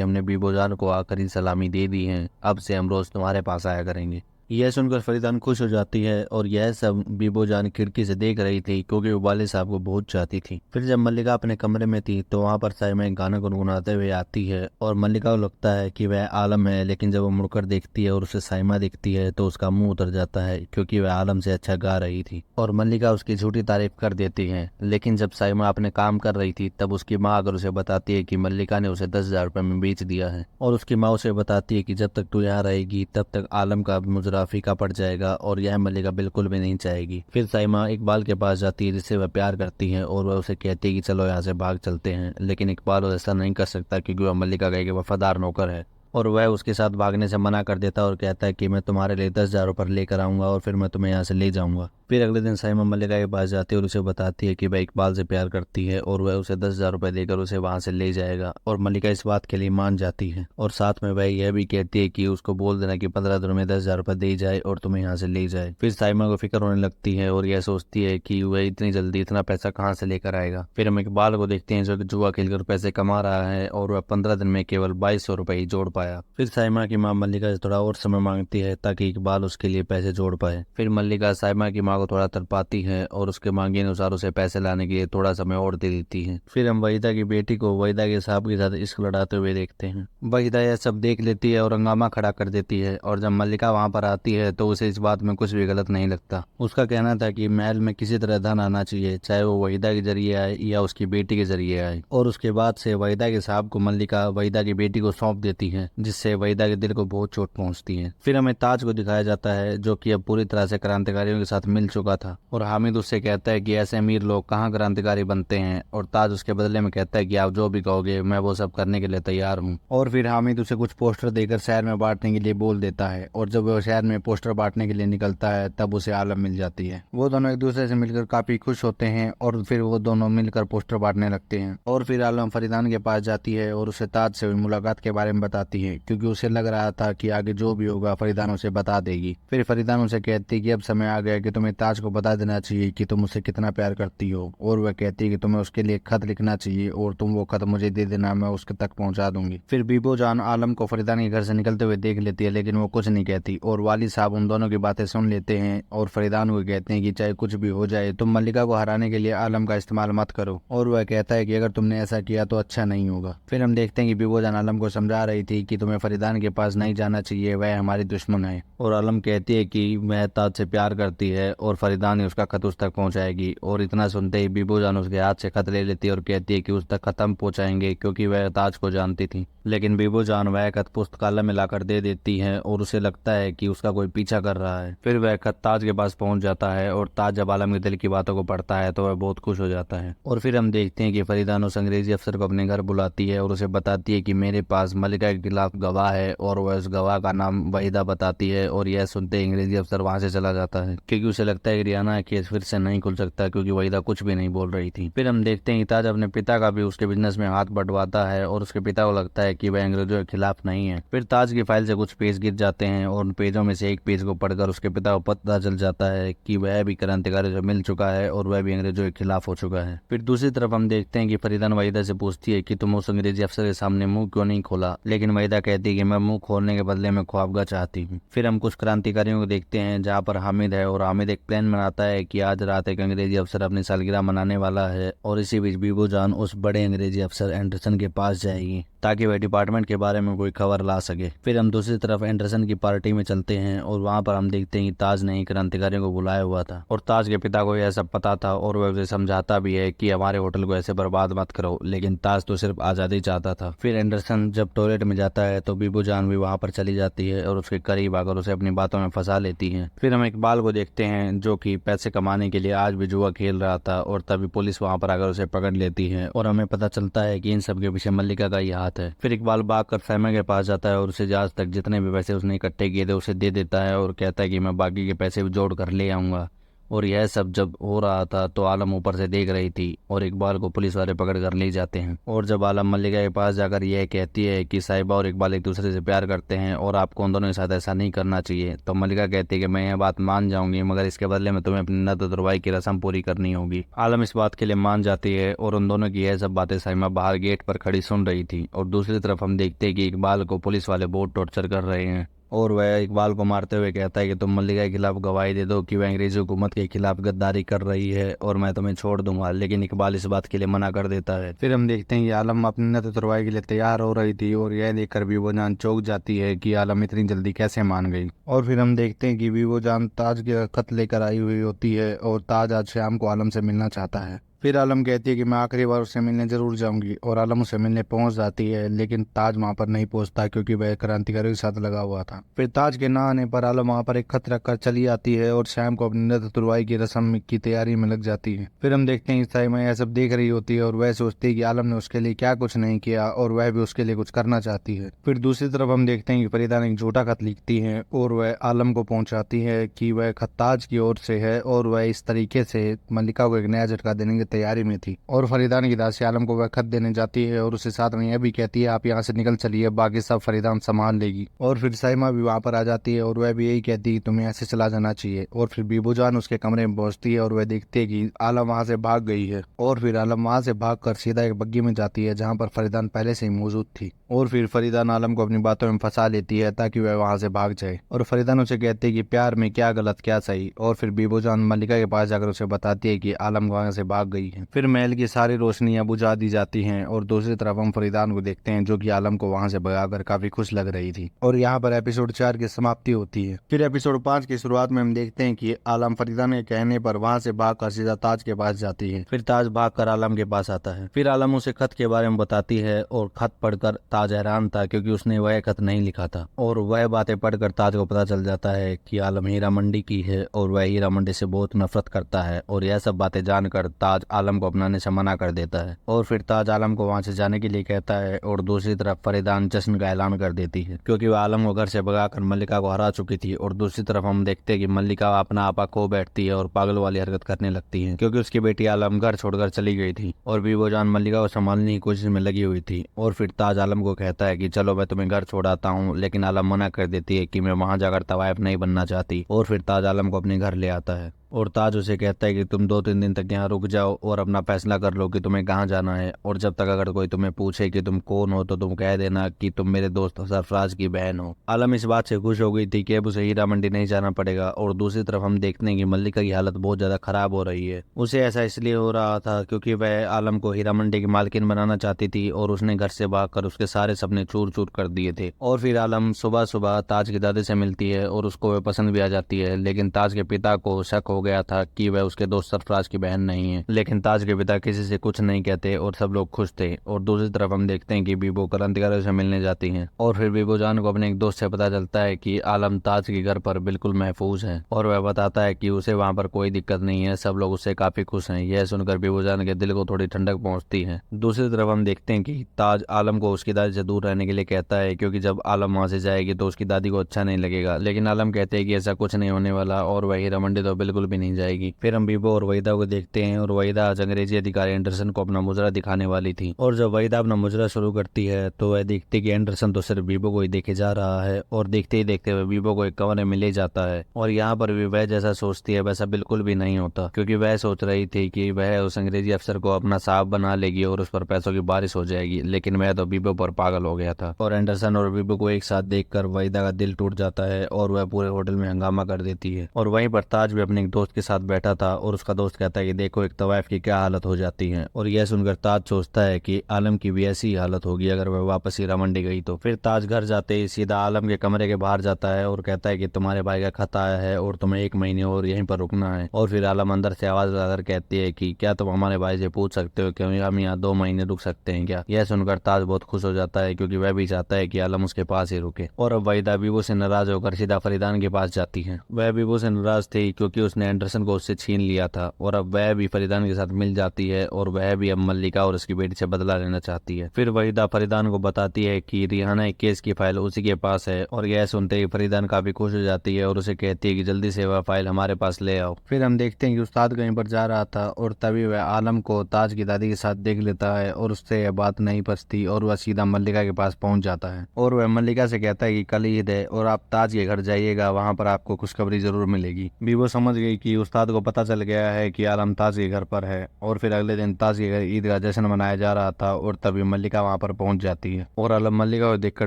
हमने बीबो जान को आखिरी सलामी दे दी है, अब से हम रोज तुम्हारे पास आया करेंगे। यह सुनकर फरीदान खुश हो जाती है और यह सब बीबो जान खिड़की से देख रही थी क्योंकि वो वालिद साहब को बहुत चाहती थी। फिर जब मल्लिका अपने कमरे में थी तो वहां पर साइमा एक गाना गुनगुनाते हुए आती है और मल्लिका को लगता है कि वह आलम है, लेकिन जब वो मुड़कर देखती है और उसे साइमा दिखती है तो उसका मुंह उतर जाता है क्योंकि वह आलम से अच्छा गा रही थी और मल्लिका उसकी झूठी तारीफ कर देती है। लेकिन जब साइमा अपने काम कर रही थी तब उसकी माँ अगर उसे बताती है कि मल्लिका ने उसे 10,000 रुपए में बेच दिया है और उसकी माँ उसे बताती है कि जब तक तू यहाँ रहेगी तब तक आलम का मुजरा फीका पड़ जाएगा और यह मल्लिका बिल्कुल भी नहीं चाहेगी। फिर साइमा इकबाल के पास जाती है जिससे वह प्यार करती है और वह उसे कहती है कि चलो यहाँ से भाग चलते हैं, लेकिन इकबाल ऐसा नहीं कर सकता क्योंकि वह मल्लिका का एक वफादार नौकर है और वह उसके साथ भागने से मना कर देता है और कहता है कि मैं तुम्हारे लिए 10,000 रुपये लेकर आऊंगा और फिर मैं तुम्हें यहाँ से ले जाऊंगा। फिर अगले दिन साइमा मल्लिका के पास जाती है और उसे बताती है कि वह इकबाल से प्यार करती है और वह उसे 10,000 रुपये देकर उसे वहां से ले जाएगा और मल्लिका इस बात के लिए मान जाती है और साथ में वह यह भी कहती है कि उसको बोल देना कि 15 दिन में 10,000 रुपये दे जाए और तुम्हें यहाँ से ले जाए। फिर साइमा को फिक्र होने लगती है और यह सोचती है कि वह इतनी जल्दी इतना पैसा कहाँ से लेकर आएगा। फिर हम इकबाल को देखते हैं जो कि जुआ खेलकर पैसे कमा रहा है और वह 15 दिन में केवल 2200 रुपये ही जोड़ पाया। फिर साइमा की माँ मल्लिका से थोड़ा और समय मांगती है ताकि इकबाल उसके लिए पैसे जोड़ पाए। फिर मल्लिका साइमा की माँ को थोड़ा तड़पाती है और उसके मांगे अनुसार उसे पैसे लाने के लिए थोड़ा समय और दे देती है। फिर हम वहीदा की बेटी को वहीदा के साहब के साथ इश्क लड़ाते हुए देखते हैं। वहीदा यह सब देख लेती है और हंगामा खड़ा कर देती है और जब मल्लिका वहां पर आती है तो उसे इस बात में कुछ भी गलत नहीं लगता। उसका कहना था कि महल में किसी तरह धन आना चाहिए, चाहे वो वहीदा के जरिए आए या उसकी बेटी के जरिए आए। और उसके बाद से वहीदा के साहब को मल्लिका वहीदा की बेटी को सौंप देती है जिससे वहीदा के दिल को बहुत चोट पहुंचती है। फिर हमें ताज को दिखाया जाता है जो कि अब पूरी तरह से क्रांतिकारियों के साथ मिल चुका था और हामिद उससे कहता है कि ऐसे अमीर लोग कहाँ क्रांतिकारी बनते हैं और ताज उसके बदले में कहता है कि आप जो भी कहोगे मैं वो सब करने के लिए तैयार हूँ। और फिर हामिद उसे कुछ पोस्टर देकर शहर में बांटने के लिए बोल देता है और जब वो शहर में पोस्टर बांटने के लिए निकलता है तब उसे आलम मिल जाती है। वो दोनों एक दूसरे से मिलकर काफी खुश होते हैं और फिर वो दोनों मिलकर पोस्टर बांटने लगते हैं। और फिर आलम फरीदान के पास जाती है और उसे ताज से हुई मुलाकात के बारे में बताती है क्योंकि उसे लग रहा था कि आगे जो भी होगा फरीदान उसे बता देगी। फिर फरीदान उसे कहती है कि अब समय आ गया कि तुम्हें ताज को बता देना चाहिए कि तुम उसे कितना प्यार करती हो और वह कहती है कि तुम्हें उसके लिए खत लिखना चाहिए और तुम वो खत मुझे दे देना, मैं उसके तक पहुंचा दूंगी। फिर बीबो जान आलम को फरीदान के घर से निकलते हुए देख लेती है लेकिन वो कुछ नहीं कहती और वालिद साहब उन दोनों की बातें सुन लेते हैं और फरीदान को कहते हैं कि चाहे कुछ भी हो जाए तुम मल्लिका को हराने के लिए आलम का इस्तेमाल मत करो और वह कहता है कि अगर तुमने ऐसा किया तो अच्छा नहीं होगा। फिर हम देखते हैं कि बीबो जान आलम को समझा रही थी कि तुम्हें फरीदान के पास नहीं जाना चाहिए, वह हमारी दुश्मन है और आलम कहती है कि वह ताज से प्यार करती है और फरीदान ही उसका खत उस तक पहुंचाएगी। और इतना सुनते ही बीबो जान उसके हाथ से खत ले लेती है और कहती है कि उस तक खत्म पहुंचाएंगे क्योंकि वह ताज को जानती थी। लेकिन बीबो जान वह खत पुस्तकालय में लाकर दे देती है और उसे लगता है कि उसका कोई पीछा कर रहा है। फिर वह खत ताज के पास पहुंच जाता है और ताज जब आलम के दिल की बातों को पढ़ता है तो वह बहुत खुश हो जाता है। और फिर हम देखते हैं कि फरीदान उस अंग्रेजी अफसर को अपने घर बुलाती है और उसे बताती है कि मेरे पास मल्लिका के खिलाफ गवाह है और वह उस गवाह का नाम वहीदा बताती है। और यह सुनते ही अंग्रेजी अफसर वहां से चला जाता है क्योंकि उसे लगता है कि रियाना का केस फिर से नहीं खुल सकता क्योंकि वहीदा कुछ भी नहीं बोल रही थी। फिर हम देखते हैं कि ताज अपने पिता का भी उसके बिजनेस में हाथ बंटवाता है और उसके पिता को लगता है कि वह अंग्रेजों के खिलाफ नहीं है। फिर ताज की फाइल से कुछ पेज गिर जाते हैं और उन पेजों में से एक पेज को पढ़कर उसके पिता को पता चल जाता है कि वह भी क्रांतिकारी से मिल चुका है और वह भी अंग्रेजों के खिलाफ हो चुका है। फिर दूसरी तरफ हम देखते हैं कि फरीदान वहीदा से पूछती है कि तुम उस अंग्रेजी अफसर के सामने मुंह क्यों नहीं खोला, लेकिन वहीदा कहती है कि मैं मुंह खोलने के बदले में ख्वाबगा चाहती हूँ। फिर हम कुछ क्रांतिकारियों को देखते हैं जहाँ पर हामिद है और हामिद एक एक प्लान बनाता है कि आज रात एक अंग्रेजी अफसर अपनी सालगिरह मनाने वाला है और इसी बीच बीबो जान उस बड़े अंग्रेजी अफसर एंडरसन के पास जाएगी ताकि वह डिपार्टमेंट के बारे में कोई खबर ला सके। फिर हम दूसरी तरफ एंडरसन की पार्टी में चलते हैं और वहाँ पर हम देखते हैं कि ताज ने ही क्रांतिकारियों को बुलाया हुआ था और ताज के पिता को यह सब पता था और वह उसे समझाता भी है कि हमारे होटल को ऐसे बर्बाद मत करो, लेकिन ताज तो सिर्फ आजादी चाहता था। फिर एंडरसन जब टॉयलेट में जाता है तो बीबो जान भी वहाँ पर चली जाती है और उसके करीब आकर उसे अपनी बातों में फंसा लेती है। फिर हम इकबाल को देखते हैं जो कि पैसे कमाने के लिए आज भी जुआ खेल रहा था और तभी पुलिस वहाँ पर आकर उसे पकड़ लेती है और हमें पता चलता है कि इन सब के पीछे मल्लिका का ही हाथ है। फिर इकबाल भाग कर सैमा के पास जाता है और उसे आज तक जितने भी पैसे उसने इकट्ठे किए थे उसे दे देता है और कहता है कि मैं बाकी के पैसे भी जोड़ कर ले आऊंगा। और यह सब जब हो रहा था तो आलम ऊपर से देख रही थी और इकबाल को पुलिस वाले पकड़ कर ले जाते हैं। और जब आलम मल्लिका के पास जाकर यह कहती है कि साहिबा और इकबाल एक दूसरे से प्यार करते हैं और आपको उन दोनों के साथ ऐसा नहीं करना चाहिए, तो मल्लिका कहती है कि मैं यह बात मान जाऊंगी मगर इसके बदले में तुम्हें अपनी नद तुरवाई की रस्म पूरी करनी होगी। आलम इस बात के लिए मान जाती है और उन दोनों की यह सब बातें साहिबा बाहर गेट पर खड़ी सुन रही थी। और दूसरी तरफ हम देखते हैं कि इकबाल को पुलिस वाले बहुत टॉर्चर कर रहे हैं और वह इकबाल को मारते हुए कहता है कि तुम मल्लिका के खिलाफ गवाही दे दो कि वह अंग्रेजी हुकूमत के खिलाफ गद्दारी कर रही है और मैं तुम्हें छोड़ दूंगा, लेकिन इकबाल इस बात के लिए मना कर देता है। फिर हम देखते हैं कि आलम अपनी नत तुरवाई के लिए तैयार हो रही थी और यह देखकर बीबो जान चौंक जाती है कि आलम इतनी जल्दी कैसे मान गई। और फिर हम देखते हैं कि बीबो जान ताज के खत लेकर आई हुई होती है और ताज आज शाम को आलम से मिलना चाहता है। फिर आलम कहती है कि मैं आखिरी बार उससे मिलने जरूर जाऊंगी और आलम उसे मिलने पहुंच जाती है, लेकिन ताज वहां पर नहीं पहुंचता क्योंकि वह क्रांतिकारियों के साथ लगा हुआ था। फिर ताज के ना आने पर आलम वहां पर एक खत रखकर चली आती है और शाम को अपनी नद तुरवाई की रस्म की तैयारी में लग जाती है। फिर हम देखते हैं साइमा यह सब देख रही होती है और वह सोचती है कि आलम ने उसके लिए क्या कुछ नहीं किया और वह भी उसके लिए कुछ करना चाहती है। फिर दूसरी तरफ हम देखते हैं कि फरीदा ने एक झूठा खत लिखती है और वह आलम को पहुंचाती है कि वह खत ताज की ओर से है और वह इस तरीके से मल्लिका को एक नया झटका देने की तैयारी में थी। और फरीदान की दासी आलम को वह खत देने जाती है और उसे साथ में यह भी कहती है आप यहाँ से निकल चलिए, बाकी सब फरीदान संभाल लेगी। और फिर साइमा भी वहाँ पर आ जाती है और वह भी यही कहती है तुम्हें ऐसे चला जाना चाहिए। और फिर बीबो जान उसके कमरे में पहुंचती है और वह देखती है कि आलम वहाँ से भाग गई है। और फिर आलम वहाँ से भागकर सीधा एक बग्गी में जाती है जहाँ पर फरीदान पहले से ही मौजूद थी। और फिर फरीदान आलम को अपनी बातों में फंसा लेती है ताकि वह वहाँ से भाग जाए। और फरीदान उसे कहती है कि प्यार में क्या गलत क्या सही। और फिर बीबो जान मल्लिका के पास जाकर उसे बताती है कि आलम वहाँ से भाग गई है। फिर महल की सारी रोशनियां बुझा दी जाती हैं और दूसरी तरफ हम फरीदान को देखते हैं जो कि आलम को वहां से भगाकर काफी खुश लग रही थी। और यहाँ पर एपिसोड 4 की समाप्ति होती है। फिर एपिसोड 5 की शुरुआत में हम देखते हैं कि आलम फरीदान के कहने पर वहां से भागकर सीधा ताज के पास जाती है। फिर ताज भागकर आलम के पास आता है। फिर आलम उसे खत के बारे में बताती है और खत पढ़कर ताज हैरान था क्योंकि उसने वह खत नहीं लिखा था। और वह बातें पढ़कर ताज को पता चल जाता है कि आलम हीरा मंडी की है और वह हीरा मंडी से बहुत नफरत करता है। और यह सब बातें जानकर ताज आलम को अपनाने से मना कर देता है और फिर ताज आलम को वहां से जाने के लिए कहता है। और दूसरी तरफ फरीदान जश्न का ऐलान कर देती है क्योंकि वह आलम को घर से भगाकर मल्लिका को हरा चुकी थी। और दूसरी तरफ हम देखते हैं कि मल्लिका अपना आपा खो बैठती है और पागल वाली हरकत करने लगती है क्योंकि उसकी बेटी आलम घर छोड़कर चली गई थी और बीबो जान मल्लिका को संभालने की कोशिश में लगी हुई थी। और फिर ताज आलम को कहता है कि चलो मैं तुम्हें घर छोड़ाता हूँ, लेकिन आलम मना कर देती है कि मैं वहां जाकर तवायफ नहीं बनना चाहती। और फिर ताज आलम को अपने घर ले आता है और ताज उसे कहता है कि तुम 2-3 दिन तक यहाँ रुक जाओ और अपना फैसला कर लो कि तुम्हें कहाँ जाना है। और जब तक अगर कोई तुम्हें पूछे कि तुम कौन हो तो तुम कह देना कि तुम मेरे दोस्त सरफराज की बहन हो। आलम इस बात से खुश हो गई थी कि अब उसे हीरा मंडी नहीं जाना पड़ेगा। और दूसरी तरफ हम देखते हैं कि मल्लिका की हालत बहुत ज्यादा खराब हो रही है। उसे ऐसा इसलिए हो रहा था क्योंकि वह आलम को हीरा मंडी की मालकिन बनाना चाहती थी और उसने घर से भागकर उसके सारे सपने चूर चूर कर दिए थे। और फिर आलम सुबह सुबह ताज की दादी से मिलती है और उसको वह पसंद भी आ जाती है, लेकिन ताज के पिता को शक हो गया था कि वह उसके दोस्त सरफराज की बहन नहीं है। लेकिन ताज के पिता किसी से कुछ नहीं कहते और सब लोग खुश थे। और दूसरी तरफ हम देखते हैं कि बीबो क्रांतिकारियों से मिलने जाती हैं और फिर बीबो जान को अपने एक दोस्त से पता चलता है कि आलम ताज के घर पर बिल्कुल महफूज है और वह बताता है कि उसे वहां पर कोई दिक्कत नहीं है, सब लोग उससे काफी खुश हैं। यह सुनकर बीबो जान के दिल को थोड़ी ठंडक पहुंचती है। दूसरी तरफ हम देखते हैं कि ताज आलम को उसकी दादी से दूर रहने के लिए कहता है क्योंकि जब आलम वहां से जाएगी तो उसकी दादी को अच्छा नहीं लगेगा, लेकिन आलम कहते हैं कि ऐसा कुछ नहीं होने वाला और वह हीरा मंडी तो बिल्कुल भी नहीं जाएगी। फिर हम बीबो और वहीदा को देखते हैं और वहीदा आज अंग्रेजी अधिकारी एंडरसन को अपना मुजरा दिखाने वाली थी। और जब वहीदा अपना मुजरा शुरू करती है तो वह देखती कि एंडरसन तो सिर्फ बीबो को ही देखे जा रहा है और देखते ही देखते हुए बीबो को एक कमरे में ले जाता है। और यहाँ पर भी वह जैसा सोचती है वैसा बिल्कुल भी नहीं होता क्योंकि वह सोच रही थी कि वह उस अंग्रेजी अफसर को अपना साहब बना लेगी और उस पर पैसों की बारिश हो जाएगी, लेकिन वह तो बीबो पर पागल हो गया था। और एंडरसन और बीबो को एक साथ देखकर वहीदा का दिल टूट जाता है और वह पूरे होटल में हंगामा कर देती है। और वहीं पर ताज भी अपने दोस्त के साथ बैठा था और उसका दोस्त कहता है कि देखो एक तवाइफ की क्या हालत हो जाती है। और यह सुनकर ताज सोचता है कि आलम की भी ऐसी ही हालत होगी अगर वह वापस हीरा मंडी गई तो। फिर ताज घर जाते ही सीधा आलम के कमरे के बाहर जाता है और कहता है कि तुम्हारे भाई का खत आया है और तुम्हें 1 महीने और यहीं पर रुकना है। और फिर आलम अंदर से आवाज लगाकर कहती है कि क्या तुम हमारे भाई से पूछ सकते हो कि हम यहाँ 2 महीने रुक सकते हैं क्या। यह सुनकर ताज बहुत खुश हो जाता है क्योंकि वह भी चाहता है कि आलम उसके पास ही रुके। और अब वहीदा बीबो से नाराज होकर सीधा फरीदान के पास जाती है। वह बीबो से नाराज थी क्योंकि उसने एंडरसन को उससे छीन लिया था और अब वह भी फरीदान के साथ मिल जाती है और वह भी अब मल्लिका और उसकी बेटी से बदला लेना चाहती है। फिर वहीदा फरीदान को बताती है कि रिहाना एक केस की फाइल उसी के पास है और यह सुनते ही फरीदान काफी खुश हो जाती है और उसे कहती है कि जल्दी से वह फाइल हमारे पास ले आओ। फिर हम देखते हैं कि उस्ताद कहीं पर जा रहा था और तभी वह आलम को ताज की दादी के साथ देख लेता है और उससे यह बात नहीं पचती और वह सीधा मल्लिका के पास पहुंच जाता है और वह मल्लिका से कहता है कि कल ईद है और आप ताज के घर जाइएगा, वहां पर आपको खुशखबरी जरूर मिलेगी। बीबो समझ गई कि उस्ताद को पता चल गया है कि आलम ताज के घर पर है। और फिर अगले दिन ताज के घर ईद का जश्न मनाया जा रहा था और तभी मल्लिका वहां पर पहुंच जाती है और आलम मल्लिका को देखकर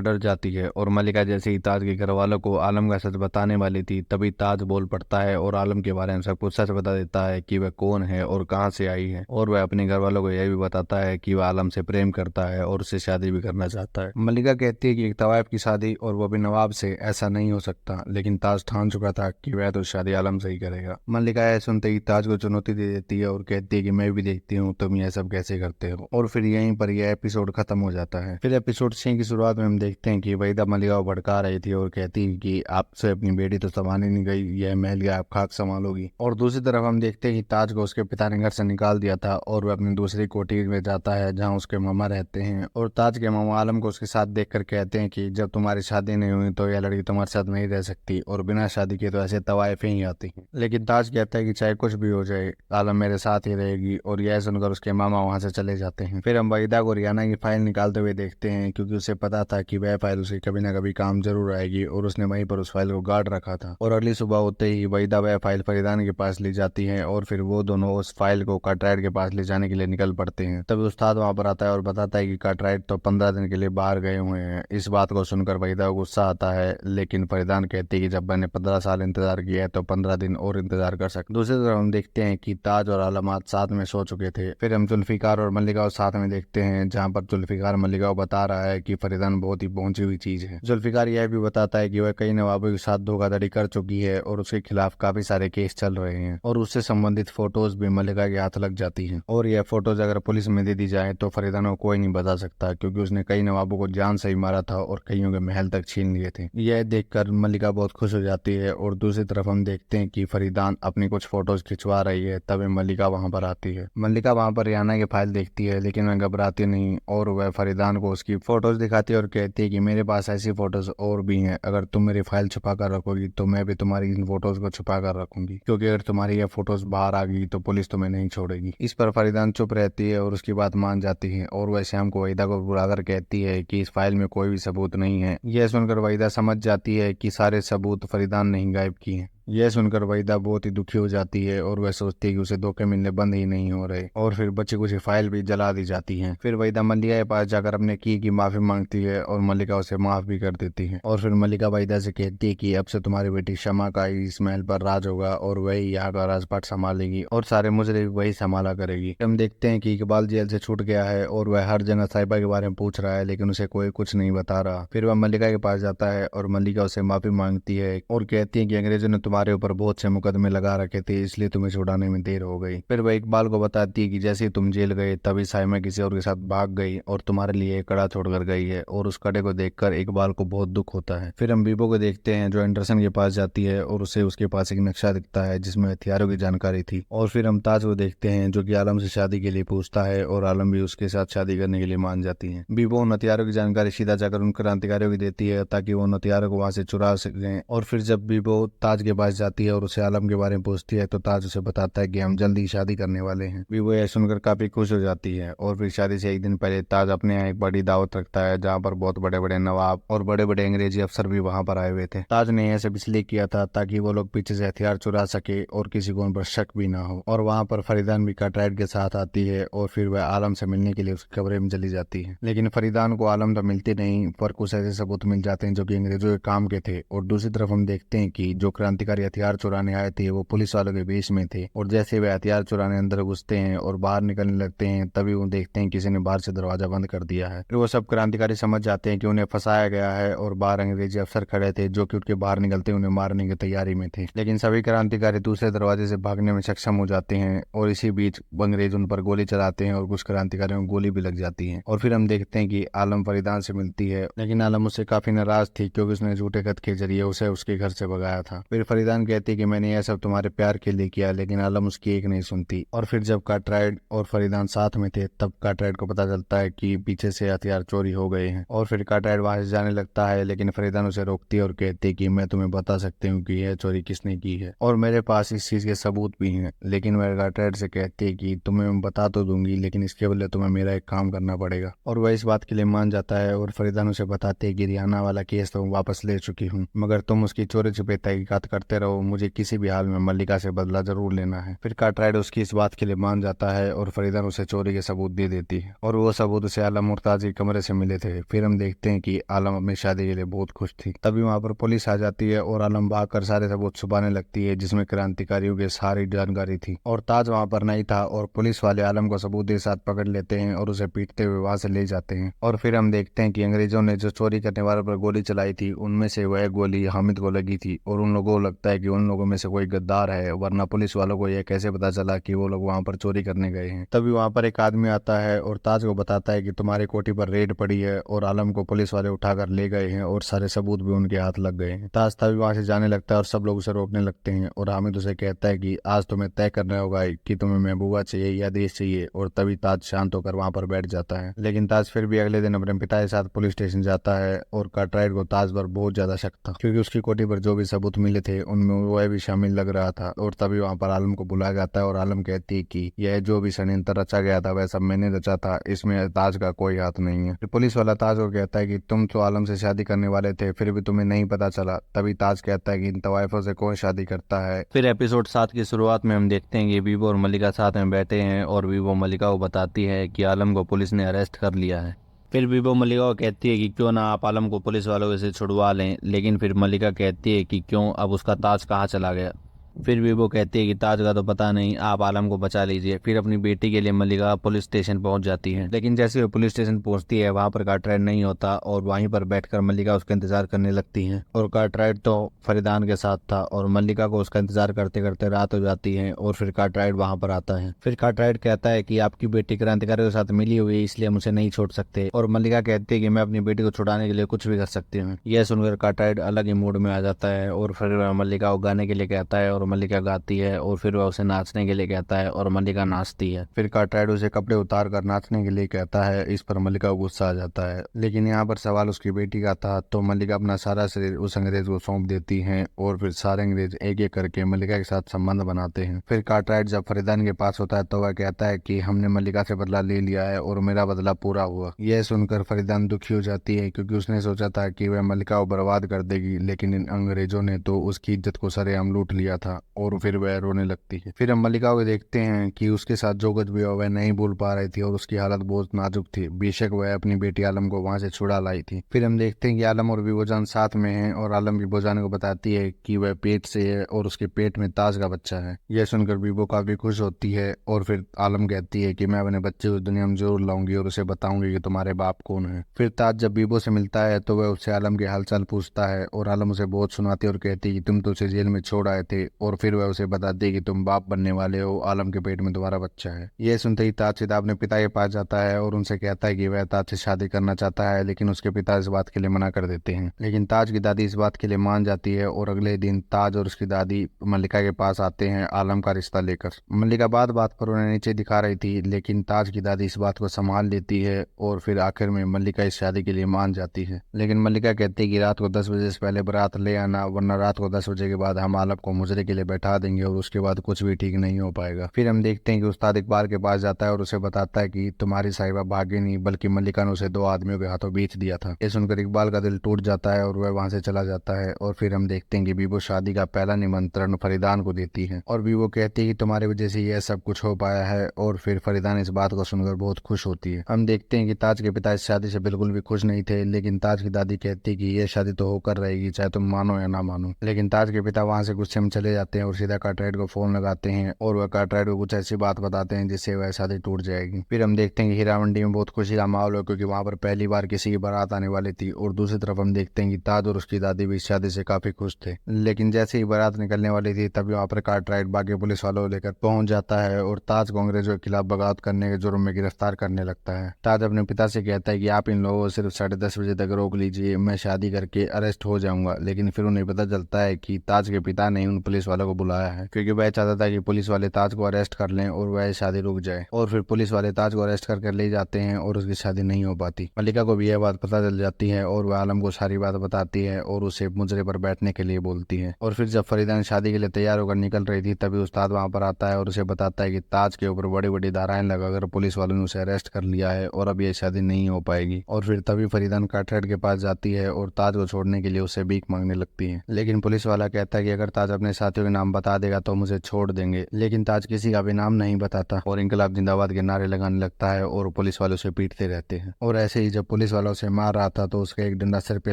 डर जाती है। और मल्लिका जैसे ही ताज के घर वालों को आलम का सच बताने वाली थी तभी ताज बोल पड़ता है और आलम के बारे में सब कुछ सच बता देता है कि वह कौन है और कहाँ से आई है। और वह अपने घर वालों को यह भी बताता है कि वह आलम से प्रेम करता है और उससे शादी भी करना चाहता है। मल्लिका कहती है कि एक तवाइफ की शादी और वो भी नवाब से, ऐसा नहीं हो सकता, लेकिन ताज ठान चुका था कि वह तो शादी आलम से ही करेगा। मल्लिका यह सुनते ही ताज को चुनौती दे देती है और कहती है कि मैं भी देखती हूँ तुम यह सब कैसे करते हो। और फिर यहीं पर यह एपिसोड खत्म हो जाता है। फिर एपिसोड 6 की शुरुआत में हम देखते हैं कि वहीदा मल्लिका को भड़का रही थी और कहती है कि आपसे अपनी बेटी तो संभाली नहीं गई, यह महल गया आप खाक संभालोगी। और दूसरी तरफ हम देखते हैं कि ताज को उसके पिता ने घर से निकाल दिया था और वह अपनी दूसरी कोठी में जाता है जहाँ उसके मामा रहते हैं। और ताज के मामा आलम को उसके साथ देखकर कहते हैं कि जब तुम्हारी शादी नहीं हुई तो यह लड़की तुम्हारे साथ नहीं रह सकती और बिना शादी के तो ऐसे तवाइफें ही आती हैं। लेकिन ताज कहता है कि चाहे कुछ भी हो जाए आलम मेरे साथ ही रहेगी और यह सुनकर उसके मामा वहां से चले जाते हैं। फिर हम वहीदा को रियाना की फाइल निकालते हुए देखते हैं क्योंकि उसे पता था कि वह फाइल उसे कभी ना कभी काम जरूर आएगी और उसने वहीं पर उस फाइल को गार्ड रखा था। और अगली सुबह होते ही वहीदा वह फाइल फरीदान के पास ले जाती है और फिर वो दोनों उस फाइल को कार्टराइट के पास ले जाने के लिए निकल पड़ते हैं। तभी उस्ताद वहां पर आता है और बताता है कि कार्टराइट तो 15 दिन के लिए बाहर गए हुए हैं। इस बात को सुनकर वहीदा को गुस्सा आता है, लेकिन फरीदान कहती है कि जब मैंने 15 साल इंतजार किया है तो 15 दिन और इंतजार कर सकते। दूसरी तरफ हम देखते हैं कि ताज और आलम आज साथ में सो चुके थे। फिर हम जुल्फिकार और मल्लिका को साथ में देखते हैं जहाँ पर जुल्फिकार मल्लिका को बता रहा है कि फरीदान बहुत ही पहुंची हुई चीज है। जुल्फिकार यह भी बताता है कि वह कई नवाबों के साथ धोखाधड़ी कर चुकी है और उसके खिलाफ काफी सारे केस चल रहे हैं और उससे संबंधित फोटोज भी मल्लिका के हाथ लग जाती हैं। और यह फोटोज अगर पुलिस में दे दी जाए तो फरीदान को कोई नहीं बता सकता क्योंकि उसने कई नवाबों को जान से ही मारा था और कईयों के महल तक छीन लिए थे। यह देखकर मल्लिका बहुत खुश हो जाती है। और दूसरी तरफ हम देखते हैं कि फरीदान अपनी कुछ फोटोज खिंचवा रही है तभी मल्लिका वहां पर आती है। मल्लिका वहां पर रियाना की फाइल देखती है लेकिन वह घबराती नहीं और वह फरीदान को उसकी फोटोज दिखाती है और कहती है कि मेरे पास ऐसी फोटोज और भी हैं, अगर तुम मेरी फाइल छुपा कर रखोगी तो मैं भी तुम्हारी इन फोटोज को छुपा कर रखूंगी क्योंकि अगर तुम्हारी ये फोटोज बाहर आ गई तो पुलिस तुम्हें नहीं छोड़ेगी। इस पर फरीदान चुप रहती है और उसकी बात मान जाती है और वह शाम को वहीदा को बुलाकर कहती है कि इस फाइल में कोई भी सबूत नहीं है। यह सुनकर वहीदा समझ जाती है कि सारे सबूत फरीदान ने ही गायब किए हैं। यह सुनकर वहीदा बहुत ही दुखी हो जाती है और वह सोचती है कि उसे धोखे मिलने बंद ही नहीं हो रहे और फिर बची कुछ फाइल भी जला दी जाती है। फिर वहीदा मल्लिका के पास जाकर अपने की माफी मांगती है और मल्लिका उसे माफ भी कर देती है। और फिर मल्लिका वहीदा से कहती है कि अब से तुम्हारी बेटी शमा का ही इस महल पर राज होगा और वही यहाँ का राजपाट संभालेगी और सारे मुजरे वही संभाला करेगी। हम देखते हैं कि इकबाल जेल से छूट गया है और वह हर जगह साहिबा के बारे में पूछ रहा है लेकिन उसे कोई कुछ नहीं बता रहा। फिर वह मल्लिका के पास जाता है और मल्लिका उसे माफी मांगती है और कहती है कि अंग्रेजों ने तुम्हारे ऊपर बहुत से मुकदमे लगा रखे थे इसलिए तुम्हें छुड़ाने में देर हो गई। फिर वह इकबाल को बताती है कि जैसे ही तुम जेल गए तभी साइमा किसी और के साथ भाग गई और तुम्हारे लिए एक कड़ा छोड़कर गई है और उस कड़े को देखकर इकबाल को बहुत दुख होता है। फिर हम बीबो को देखते हैं जो एंडरसन के पास जाती है और उसे उसके पास एक नक्शा दिखता है जिसमें हथियारों की जानकारी थी। और फिर हम ताज को देखते हैं जो कि आलम से शादी के लिए पूछता है और आलम भी उसके साथ शादी करने के लिए मान जाती है। बीबो उन हथियारों की जानकारी सीधा जाकर उन क्रांतिकारियों की देती है ताकि वो उन हथियारों को वहां से चुरा सकें। और फिर जब बीबो ताज के पास जाती है और उसे आलम के बारे में पूछती है तो ताज उसे बताता है कि हम जल्दी शादी करने वाले हैं। बीबो यह सुनकर काफी खुश हो जाती है। और फिर शादी से एक दिन पहले ताज अपने यहाँ एक बड़ी दावत रखता है जहाँ पर बहुत बड़े बड़े नवाब और बड़े बड़े अंग्रेजी अफसर भी वहां पर आए हुए थे। ताज ने यह सब इसलिए किया था ताकि वो लोग पीछे से हथियार चुरा सके और किसी को उन पर शक भी ना हो। और वहां पर फरीदान भी कार्टराइट के साथ आती है और फिर वह आलम से मिलने के लिए उसके कमरे में चली जाती है। लेकिन फरीदान को आलम तो मिलते नहीं पर कुछ ऐसे सबूत मिल जाते हैं जो कि अंग्रेजों के काम के थे। और दूसरी तरफ हम देखते हैं कि जो क्रांतिकारी क्रांतिकारी हथियार चुराने आए थे वो पुलिस वालों के बीच में थे, और जैसे वे हथियार चुराने अंदर घुसते हैं और बाहर निकलने लगते हैं तभी वो देखते हैं किसी ने बाहर से दरवाजा बंद कर दिया है। फिर वो सब क्रांतिकारी समझ जाते हैं कि उन्हें फंसाया गया है और बाहर अंग्रेजी अफसर खड़े थे जो कि उनके बाहर निकलते उन्हें मारने की तैयारी में थे। लेकिन सभी क्रांतिकारी दूसरे दरवाजे से भागने में सक्षम हो जाते हैं और इसी बीच अंग्रेज उन पर गोली चलाते हैं और कुछ क्रांतिकारियों को गोली भी लग जाती है। और फिर हम देखते हैं कि आलम फरीदान से मिलती है, लेकिन आलम उससे काफी नाराज थी क्योंकि उसने झूठे खत के जरिए उसे उसके घर से भगाया था। फिर फरीदान कहती है कि मैंने यह सब तुम्हारे प्यार के लिए किया, लेकिन आलम उसकी एक नहीं सुनती। और फिर जब कार्टराइट और फरीदान साथ में थे तब कार्टराइट को पता चलता है कि पीछे से हथियार चोरी हो गए हैं, और फिर कार्टराइट वहां से जाने लगता है, लेकिन फरीदान उसे रोकती है और कहती है कि मैं तुम्हें बता सकती हूँ कि यह चोरी किसने की है और मेरे पास इस चीज के सबूत भी हैं। लेकिन वह कार्टराइट से कहती है कि तुम्हें मैं बता तो दूंगी, लेकिन इसके बदले तुम्हें मेरा एक काम करना पड़ेगा। और वह इस बात के लिए मान जाता है और फरीदान उसे बताती है कि रियाना वाला केस तो वापस ले चुकी हूँ, मगर तुम उसकी चोरी छुपे तहकीकात करते रहो, मुझे किसी भी हाल में मल्लिका से बदला जरूर लेना है। फिर कार्टराइट उसकी इस बात के लिए मान जाता है और फरीदान उसे चोरी के सबूत दे देती है, और वो सबूत उसे आलम और ताज के कमरे से मिले थे। फिर हम देखते हैं कि आलम अपनी शादी के लिए बहुत खुश थी। तभी वहां पर पुलिस आ जाती है और आलम भाग कर सारे सबूत छुपाने लगती है जिसमें क्रांतिकारियों की सारी जानकारी थी, और ताज वहां पर नहीं था और पुलिस वाले आलम को सबूत के साथ पकड़ लेते हैं और उसे पीटते हुए वहां से ले जाते हैं। और फिर हम देखते हैं कि अंग्रेजों ने जो चोरी करने वालों पर गोली चलाई थी उनमें से वह गोली हामिद को लगी थी, और उन लोगों को लगता है कि उन लोगों में से कोई गद्दार है, वरना पुलिस वालों को यह कैसे पता चला कि वो लोग वहां पर चोरी करने गए हैं। तभी वहां पर एक आदमी आता है और ताज को बताता है कि तुम्हारी कोठी पर रेड पड़ी है और आलम को पुलिस वाले उठाकर ले गए हैं और सारे सबूत भी उनके हाथ लग गए हैं। ताज तभी वहां से जाने लगता है और सब लोग उसे रोकने लगते हैं, और हामिद उसे कहता है कि आज तुम्हें तय करना होगा कि तुम्हें महबूबा चाहिए या देश चाहिए, और तभी ताज शांत होकर वहां पर बैठ जाता है। लेकिन ताज फिर भी अगले दिन अपने पिता के साथ पुलिस स्टेशन जाता है, और कार्टराइट को ताज पर बहुत ज्यादा शक था क्योंकि उसकी कोठी पर जो भी सबूत मिले थे उनमें वह भी शामिल लग रहा था। और तभी वहां पर आलम को बुलाया जाता है और आलम कहती है कि यह जो भी षड्यंत्र रचा गया था वह सब मैंने रचा था, इसमें ताज का कोई हाथ नहीं है। पुलिस वाला ताज को कहता है कि तुम तो आलम से शादी करने वाले थे फिर भी तुम्हें नहीं पता चला। तभी ताज कहता है कि इन तवाइफों से कौन शादी करता है। फिर एपिसोड 7 की शुरुआत में हम देखते हैं कि बीबो और मल्लिका साथ में बैठे हैं और बीबो मल्लिका को बताती है कि आलम को पुलिस ने अरेस्ट कर लिया है। फिर बीबो मल्लिका को कहती है कि क्यों ना आप आलम को पुलिस वालों से छुड़वा लें, लेकिन फिर मल्लिका कहती है कि क्यों, अब उसका ताज कहाँ चला गया। फिर भी वो कहती है कि ताज का तो पता नहीं, आप आलम को बचा लीजिए। फिर अपनी बेटी के लिए मल्लिका पुलिस स्टेशन पहुंच जाती है, लेकिन जैसे वो पुलिस स्टेशन पहुंचती है वहां पर कार्टराइट नहीं होता और वहीं पर बैठकर मल्लिका उसका इंतजार करने लगती है। और कार्टराइट तो फरीदान के साथ था और मल्लिका को उसका इंतजार करते करते रात हो जाती है और फिर कार्टराइट वहां पर आता है। फिर कार्टराइट कहता है कि आपकी बेटी क्रांतिकारियों के साथ मिली हुई है इसलिए हम उसे नहीं छोड़ सकते, और मल्लिका कहती है कि मैं अपनी बेटी को छुड़ाने के लिए कुछ भी कर सकती हूँ। यह सुनकर कार्टराइट अलग ही मूड में आ जाता है और फिर मल्लिका को गाने के लिए कहता है और मल्लिका गाती है, और फिर वह उसे नाचने के लिए कहता है और मल्लिका नाचती है। फिर कार्टराइट उसे कपड़े उतार कर नाचने के लिए कहता है। इस पर मल्लिका को गुस्सा आ जाता है, लेकिन यहाँ पर सवाल उसकी बेटी का था तो मल्लिका अपना सारा शरीर उस अंग्रेज को सौंप देती है और फिर सारे अंग्रेज एक एक करके मल्लिका के साथ संबंध बनाते हैं। फिर कार्टराइट जब फरीदान के पास होता है तो वह कहता है कि हमने मल्लिका से बदला ले लिया है और मेरा बदला पूरा हुआ। यह सुनकर फरीदान दुखी हो जाती है क्योंकि उसने सोचा था कि वह मल्लिका को बर्बाद कर देगी, लेकिन इन अंग्रेजों ने तो उसकी इज्जत को सरेआम लूट लिया था, और फिर वह रोने लगती है। फिर हम मल्लिका को देखते हैं कि उसके साथ जो कुछ भी हुआ वह नहीं भूल पा रही थी और उसकी हालत बहुत नाजुक थी, बेशक वह अपनी बेटी आलम को वहां से छुड़ा लाई थी। फिर हम देखते हैं कि आलम और बीबोजान साथ में हैं और आलम बीबोजान को बताती है कि वह पेट से है और उसके पेट में ताज का बच्चा है। यह सुनकर बीबो काफी खुश होती है और फिर आलम कहती है कि मैं अपने बच्चे को दुनिया में जरूर लाऊंगी और उसे बताऊंगी कि तुम्हारे बाप कौन है। फिर ताज जब बीबो से मिलता है तो वह उससे आलम के हालचाल पूछता है और आलम उसे बहुत सुनाती है और कहती है कि तुम तो उसे जेल में छोड़ आए थे, और फिर वह उसे बताती है कि तुम बाप बनने वाले हो, आलम के पेट में तुम्हारा बच्चा है। यह सुनते ही ताज सीधा अपने पिता के पास जाता है और उनसे कहता है कि वह ताज से शादी करना चाहता है, लेकिन उसके पिता इस बात के लिए मना कर देते हैं। लेकिन ताज की दादी इस बात के लिए मान जाती है और अगले दिन ताज और उसकी दादी मल्लिका के पास आते हैं आलम का रिश्ता लेकर। मल्लिका बात बात पर उन्हें नीचे दिखा रही थी, लेकिन ताज की दादी इस बात को संभाल लेती है और फिर आखिर में मल्लिका इस शादी के लिए मान जाती है। लेकिन मल्लिका कहती है कि रात को 10 बजे से पहले बारात ले आना, वरना रात को 10 बजे के बाद हम आलम को मुजरे के के लिए बैठा देंगे और उसके बाद कुछ भी ठीक नहीं हो पाएगा। फिर हम देखते हैं कि उस्ताद इकबाल के पास जाता है और उसे बताता है कि तुम्हारी साहिबा भागी नहीं बल्कि मल्लिका ने उसे 2 आदमियों के हाथों बेच दिया था। ये सुनकर इकबाल का दिल टूट जाता है और वह वहां से चला जाता है। और फिर हम देखते हैं कि बीबो शादी का पहला निमंत्रण फरीदान को देती है और बीबो कहती है कि तुम्हारी वजह से यह सब कुछ हो पाया है। और फिर फरीदान इस बात को सुनकर बहुत खुश होती है। हम देखते हैं कि ताज के पिता इस शादी से बिल्कुल भी खुश नहीं थे, लेकिन ताज की दादी कहती है कि यह शादी तो होकर रहेगी चाहे तुम मानो या ना मानो। लेकिन ताज के पिता वहां से गुस्से में चले जाते हैं और सीधा कार्टराइट को फोन लगाते हैं और वह कार्टराइट को कुछ ऐसी बात बताते हैं जिससे वह शादी टूट जाएगी। फिर हम देखते हैं कि हीरा मंडी में बहुत खुशी का माहौल है क्योंकि वहां पर पहली बार किसी की बारात आने वाली थी। और दूसरी तरफ हम देखते हैं कि ताज और उसकी दादी भी इस शादी से काफी खुश थे। लेकिन जैसे ही बारात निकलने वाली थी तभी वहां पर कार्टराइट बाकी पुलिस वालों को लेकर पहुंच जाता है और ताज को अंग्रेजों के खिलाफ बगावत करने के जुर्म में गिरफ्तार करने लगता है। ताज अपने पिता से कहता है कि आप इन लोगों को सिर्फ 10:30 बजे तक रोक लीजिए, मैं शादी करके अरेस्ट हो जाऊंगा। लेकिन फिर उन्हें पता चलता है कि ताज के पिता ने उन पुलिस वालों को बुलाया है क्योंकि वह चाहता था कि पुलिस वाले ताज को अरेस्ट कर लें और वह शादी रुक जाए। और फिर पुलिस वाले ताज को अरेस्ट करके ले जाते हैं और उसकी शादी नहीं हो पाती। मल्लिका को भी यह बात पता चल जाती है और वह आलम को सारी बात बताती है और उसे मुजरे पर बैठने के लिए बोलती है। और फिर जब फरीदा शादी के लिए तैयार होकर निकल रही थी तभी उस्ताद वहां पर आता है और उसे बताता है कि ताज के ऊपर बड़ी बड़ी धाराएं लगाकर पुलिस वालों ने उसे अरेस्ट कर लिया है और अब यह शादी नहीं हो पाएगी। और फिर तभी फरीदान कार्टराइट के पास जाती है और ताज को छोड़ने के लिए उसे भीख मांगने लगती है। लेकिन पुलिस वाला कहता है कि अगर ताज अपने साथियों के नाम बता देगा तो मुझे छोड़ देंगे। लेकिन ताज किसी का भी नाम नहीं बताता और इंकलाब जिंदाबाद के नारे लगाने लगता है और पुलिस वाले उसे पीटते रहते हैं। और ऐसे ही जब पुलिस वाला उसे मार रहा था तो उसका एक डंडा सिर पे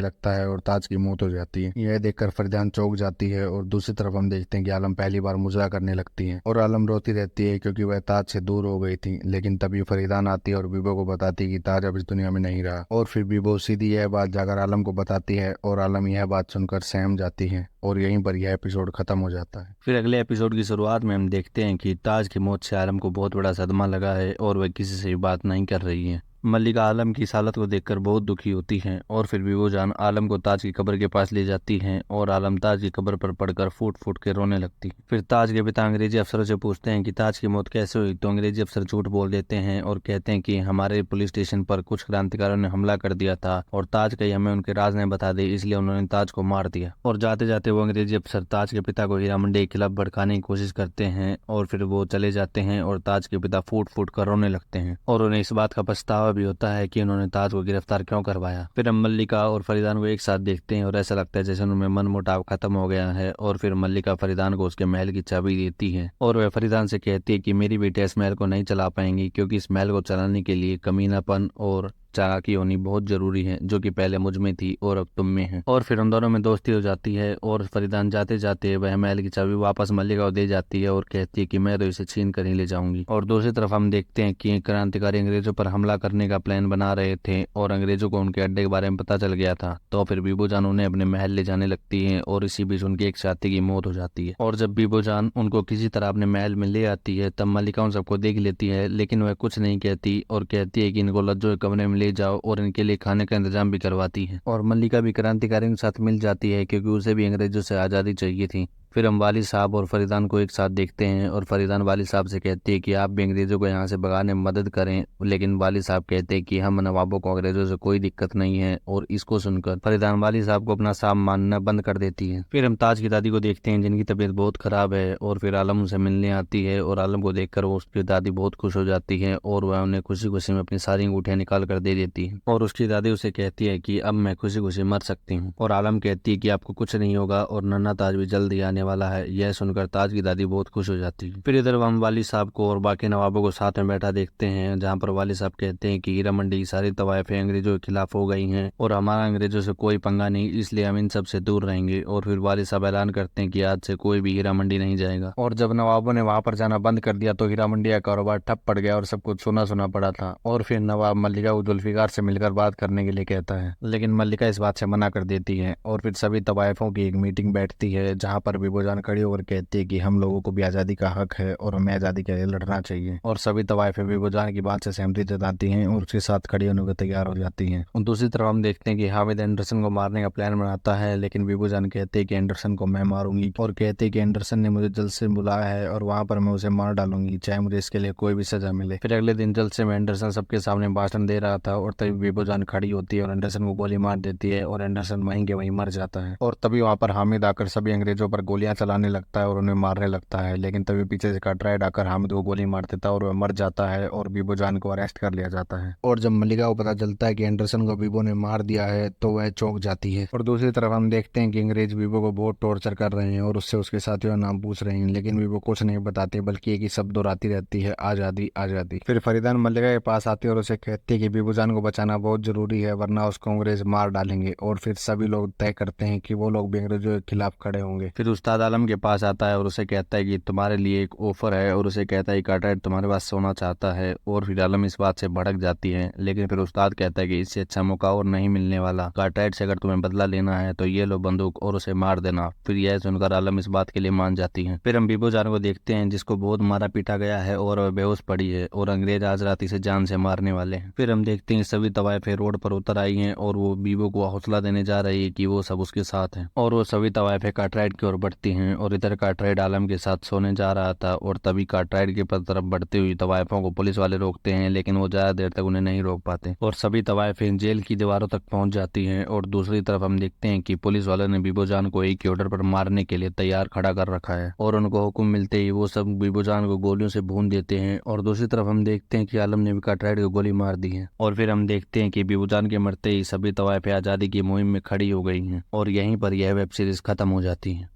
लगता है और ताज की मौत हो जाती है। यह देखकर फरीदान चौंक जाती है और दूसरी तरफ हम देखते हैं कि आलम पहली बार मुजरा करने लगती है और आलम रोती रहती है क्योंकि वह ताज से दूर हो गई थी। लेकिन तभी फरीदान आती है और बीबो को बताती है कि ताज अब इस दुनिया में नहीं रहा। और फिर बीबो सीधी यह बात जाकर आलम को बताती है और आलम यह बात सुनकर सहम जाती है और यहीं पर यह एपिसोड खत्म हो जाता है। फिर अगले एपिसोड की शुरुआत में हम देखते हैं कि ताज की मौत से आलम को बहुत बड़ा सदमा लगा है और वह किसी से भी बात नहीं कर रही है। मल्लिका आलम की इस हालत को देखकर बहुत दुखी होती हैं और फिर भी वो जान आलम को ताज की कब्र के पास ले जाती हैं और आलम ताज की कब्र पर पड़कर फूट फूट के रोने लगती है। फिर ताज के पिता अंग्रेजी अफसरों से पूछते हैं कि ताज की मौत कैसे हुई, तो अंग्रेजी अफसर झूठ बोल देते हैं और कहते हैं कि हमारे पुलिस स्टेशन पर कुछ क्रांतिकारियों ने हमला कर दिया था और ताज कहीं हमें उनके राज ने बता दी, इसलिए उन्होंने ताज को मार दिया। और जाते जाते वो अंग्रेजी अफसर ताज के पिता को हीरा मंडी के खिलाफ भड़काने की कोशिश करते हैं और फिर वो चले जाते हैं और ताज के पिता फूट फूट कर रोने लगते हैं और उन्हें इस बात का पछतावा भी होता है कि उन्होंने ताज को गिरफ्तार क्यों करवाया। फिर हम मल्लिका और फरीदान को एक साथ देखते हैं और ऐसा लगता है जैसे उनमें मन मुटाव खत्म हो गया है। और फिर मल्लिका फरीदान को उसके महल की चाबी देती है और वह फरीदान से कहती है कि मेरी बेटी इस महल को नहीं चला पाएंगी क्योंकि इस महल को चलाने के लिए कमीनापन और चालाकी होनी बहुत जरूरी है, जो कि पहले मुझ में थी और अब तुम में है। और फिर उन दोनों में दोस्ती हो जाती है और फरीदान जाते जाते वह महल की चाबी वापस मल्लिका को दे जाती है और कहती है कि मैं तो इसे छीन कर ही ले जाऊंगी। और दूसरी तरफ हम देखते हैं कि क्रांतिकारी अंग्रेजों पर हमला करने का प्लान बना रहे थे और अंग्रेजों को उनके अड्डे के बारे में पता चल गया था। तो फिर बीबो जान उन्हें अपने महल ले जाने लगती है और इसी बीच उनके एक साथी की मौत हो जाती है। और जब बीबो जान उनको किसी तरह अपने महल में ले आती है तब मल्लिका उन सबको देख लेती है, लेकिन वह कुछ नहीं कहती और कहती है कि इनको लज्जो के कमरे में ले जाओ और इनके लिए खाने का इंतजाम भी करवाती है। और मल्लिका भी क्रांतिकारियों के साथ मिल जाती है क्योंकि उसे भी अंग्रेजों से आज़ादी चाहिए थी। फिर हम वाली साहब और फरीदान को एक साथ देखते हैं और फरीदान वाली साहब से कहती है कि आप भी अंग्रेजों को यहाँ से भगाने में मदद करें, लेकिन वाली साहब कहते हैं कि हम नवाबों को अंग्रेजों से कोई दिक्कत नहीं है। और इसको सुनकर फरीदान वाली साहब को अपना साहब मानना बंद कर देती है। फिर हम ताज की दादी को देखते हैं जिनकी तबीयत बहुत खराब है और फिर आलम उनसे मिलने आती है और आलम को देखकर वो उसकी दादी बहुत खुश हो जाती है और वह उन्हें खुशी खुशी में अपनी सारी अंगूठियां निकाल कर दे देती है और उसकी दादी उसे कहती है कि अब मैं खुशी खुशी मर सकती हूँ। और आलम कहती है कि आपको कुछ नहीं होगा और नन्ना ताज भी जल्द ही आने वाला है। यह सुनकर ताज की दादी बहुत खुश हो जाती है। फिर इधर हम वाली साहब को और बाकी नवाबों को साथ में बैठा देखते हैं जहाँ पर वाली साहब कहते हैं कि हीरा मंडी की सारी तवायफें अंग्रेजों के खिलाफ हो गई हैं और हमारा अंग्रेजों से कोई पंगा नहीं, इसलिए हम इन सब से दूर रहेंगे। और फिर वाली साहब ऐलान करते हैं कि आज से कोई भी हीरा मंडी नहीं जाएगा। और जब नवाबों ने वहां पर जाना बंद कर दिया तो हीरा मंडी का कारोबार ठप पड़ गया और सब कुछ सुना सुना पड़ा था। और फिर नवाब मल्लिका को जुल्फिकार से मिलकर बात करने के लिए कहता है, लेकिन मल्लिका इस बात से मना कर देती है। और फिर सभी तवायफों की एक मीटिंग बैठती है जहाँ पर बीबोजान खड़ी होकर कहती है कि हम लोगों को भी आजादी का हक है और हमें आजादी के लिए लड़ना चाहिए। और सभी तवायफें बीबोजान की बात से सहमति जताती हैं और उसके साथ खड़ी होने को तैयार हो जाती हैं। और दूसरी तरफ हम देखते हैं कि हामिद एंडरसन को मारने का प्लान बनाता है, लेकिन बीबोजान कहते हैं कि एंडरसन को मैं मारूंगी और कहते हैं कि एंडरसन ने मुझे जल्द से बुलाया है और वहां पर मैं उसे मार डालूंगी, चाहे मुझे इसके लिए कोई भी सजा मिले। फिर अगले दिन जल्द से में एंडरसन सबके सामने भाषण दे रहा था और तभी बीबोजान खड़ी होती है और एंडरसन को गोली मार देती है और एंडरसन वहीं के वहीं मर जाता है। और तभी वहां पर हामिद आकर सभी अंग्रेजों पर गोली गोलियां चलाने लगता है और उन्हें मारने लगता है, लेकिन तभी पीछे से कार्टराइट आकर हामिद को गोली मार देता है और वह मर जाता है और बीबो जान को अरेस्ट कर लिया जाता है। और जब मल्लिका को पता चलता है कि एंडरसन को बीबो ने मार दिया है तो वह चौंक जाती है। और दूसरी तरफ हम देखते हैं कि अंग्रेज बीबो को बहुत टॉर्चर कर रहे हैं और उससे उसके साथियों का नाम पूछ रहे हैं, लेकिन बीबो कुछ नहीं बताते बल्कि एक ही शब्द दोहराती रहती है, आजादी आजादी। फिर फरीदान मल्लिका के पास आती है और उसे कहती है कि बीबो जान को बचाना बहुत जरूरी है वरना उसको अंग्रेज मार डालेंगे। और फिर सभी लोग तय करते हैं कि वो लोग भी अंग्रेजों के खिलाफ खड़े होंगे। फिर उस्ताद आलम के पास आता है और उसे कहता है कि तुम्हारे लिए एक ऑफर है, और उसे कहता है कि कार्टराइट तुम्हारे पास सोना चाहता है। और फिर आलम इस बात से भड़क जाती है, लेकिन फिर उस्ताद कहता है कि इससे अच्छा मौका और नहीं मिलने वाला। कार्टराइट से अगर तुम्हें बदला लेना है तो ये लो बंदूक और उसे मार देना। फिर यह सुनकर आलम इस बात के लिए मान जाती है। फिर हम बीबो जान को देखते हैं जिसको बहुत मारा पीटा गया है और वह बेहोश पड़ी है और अंग्रेज आज रात इसे जान से मारने वाले हैं। फिर हम देखते हैं सभी तवाइफें रोड पर उतर आई हैं और वो बीबो को हौसला देने जा रही है कि वो सब उसके साथ हैं। और वो सभी तवाइफें कार्टराइट की ओर बढ़ती हैं और इधर कार्टराइट आलम के साथ सोने जा रहा था और तभी कार्टराइट की तरफ बढ़ती हुई तवाइफों को पुलिस वाले रोकते हैं, लेकिन वो ज्यादा देर तक उन्हें नहीं रोक पाते और सभी तवाइफें जेल की दीवारों तक पहुंच जाती हैं। और दूसरी तरफ हम देखते हैं कि पुलिस वालों ने बीबो जान को एक ही ऑर्डर पर मारने के लिए तैयार खड़ा कर रखा है और उनको हुक्म मिलते ही वो सब बीबो जान को गोलियों से भून देते हैं। और दूसरी तरफ हम देखते हैं कि आलम ने भी कार्टराइट को गोली मार दी है। और फिर हम देखते हैं कि बीबो जान के मरते ही सभी तवाइफें आजादी की मुहिम में खड़ी हो गई हैं और यहीं पर यह वेब सीरीज खत्म हो जाती है।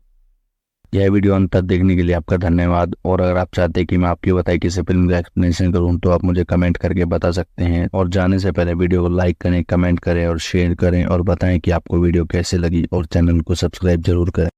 यह वीडियो अंत तक देखने के लिए आपका धन्यवाद। और अगर आप चाहते हैं कि मैं आपकी बताई किसी फिल्म का एक्सप्लेनेशन करूं तो आप मुझे कमेंट करके बता सकते हैं। और जाने से पहले वीडियो को लाइक करें, कमेंट करें और शेयर करें और बताएं कि आपको वीडियो कैसे लगी और चैनल को सब्सक्राइब जरूर करें।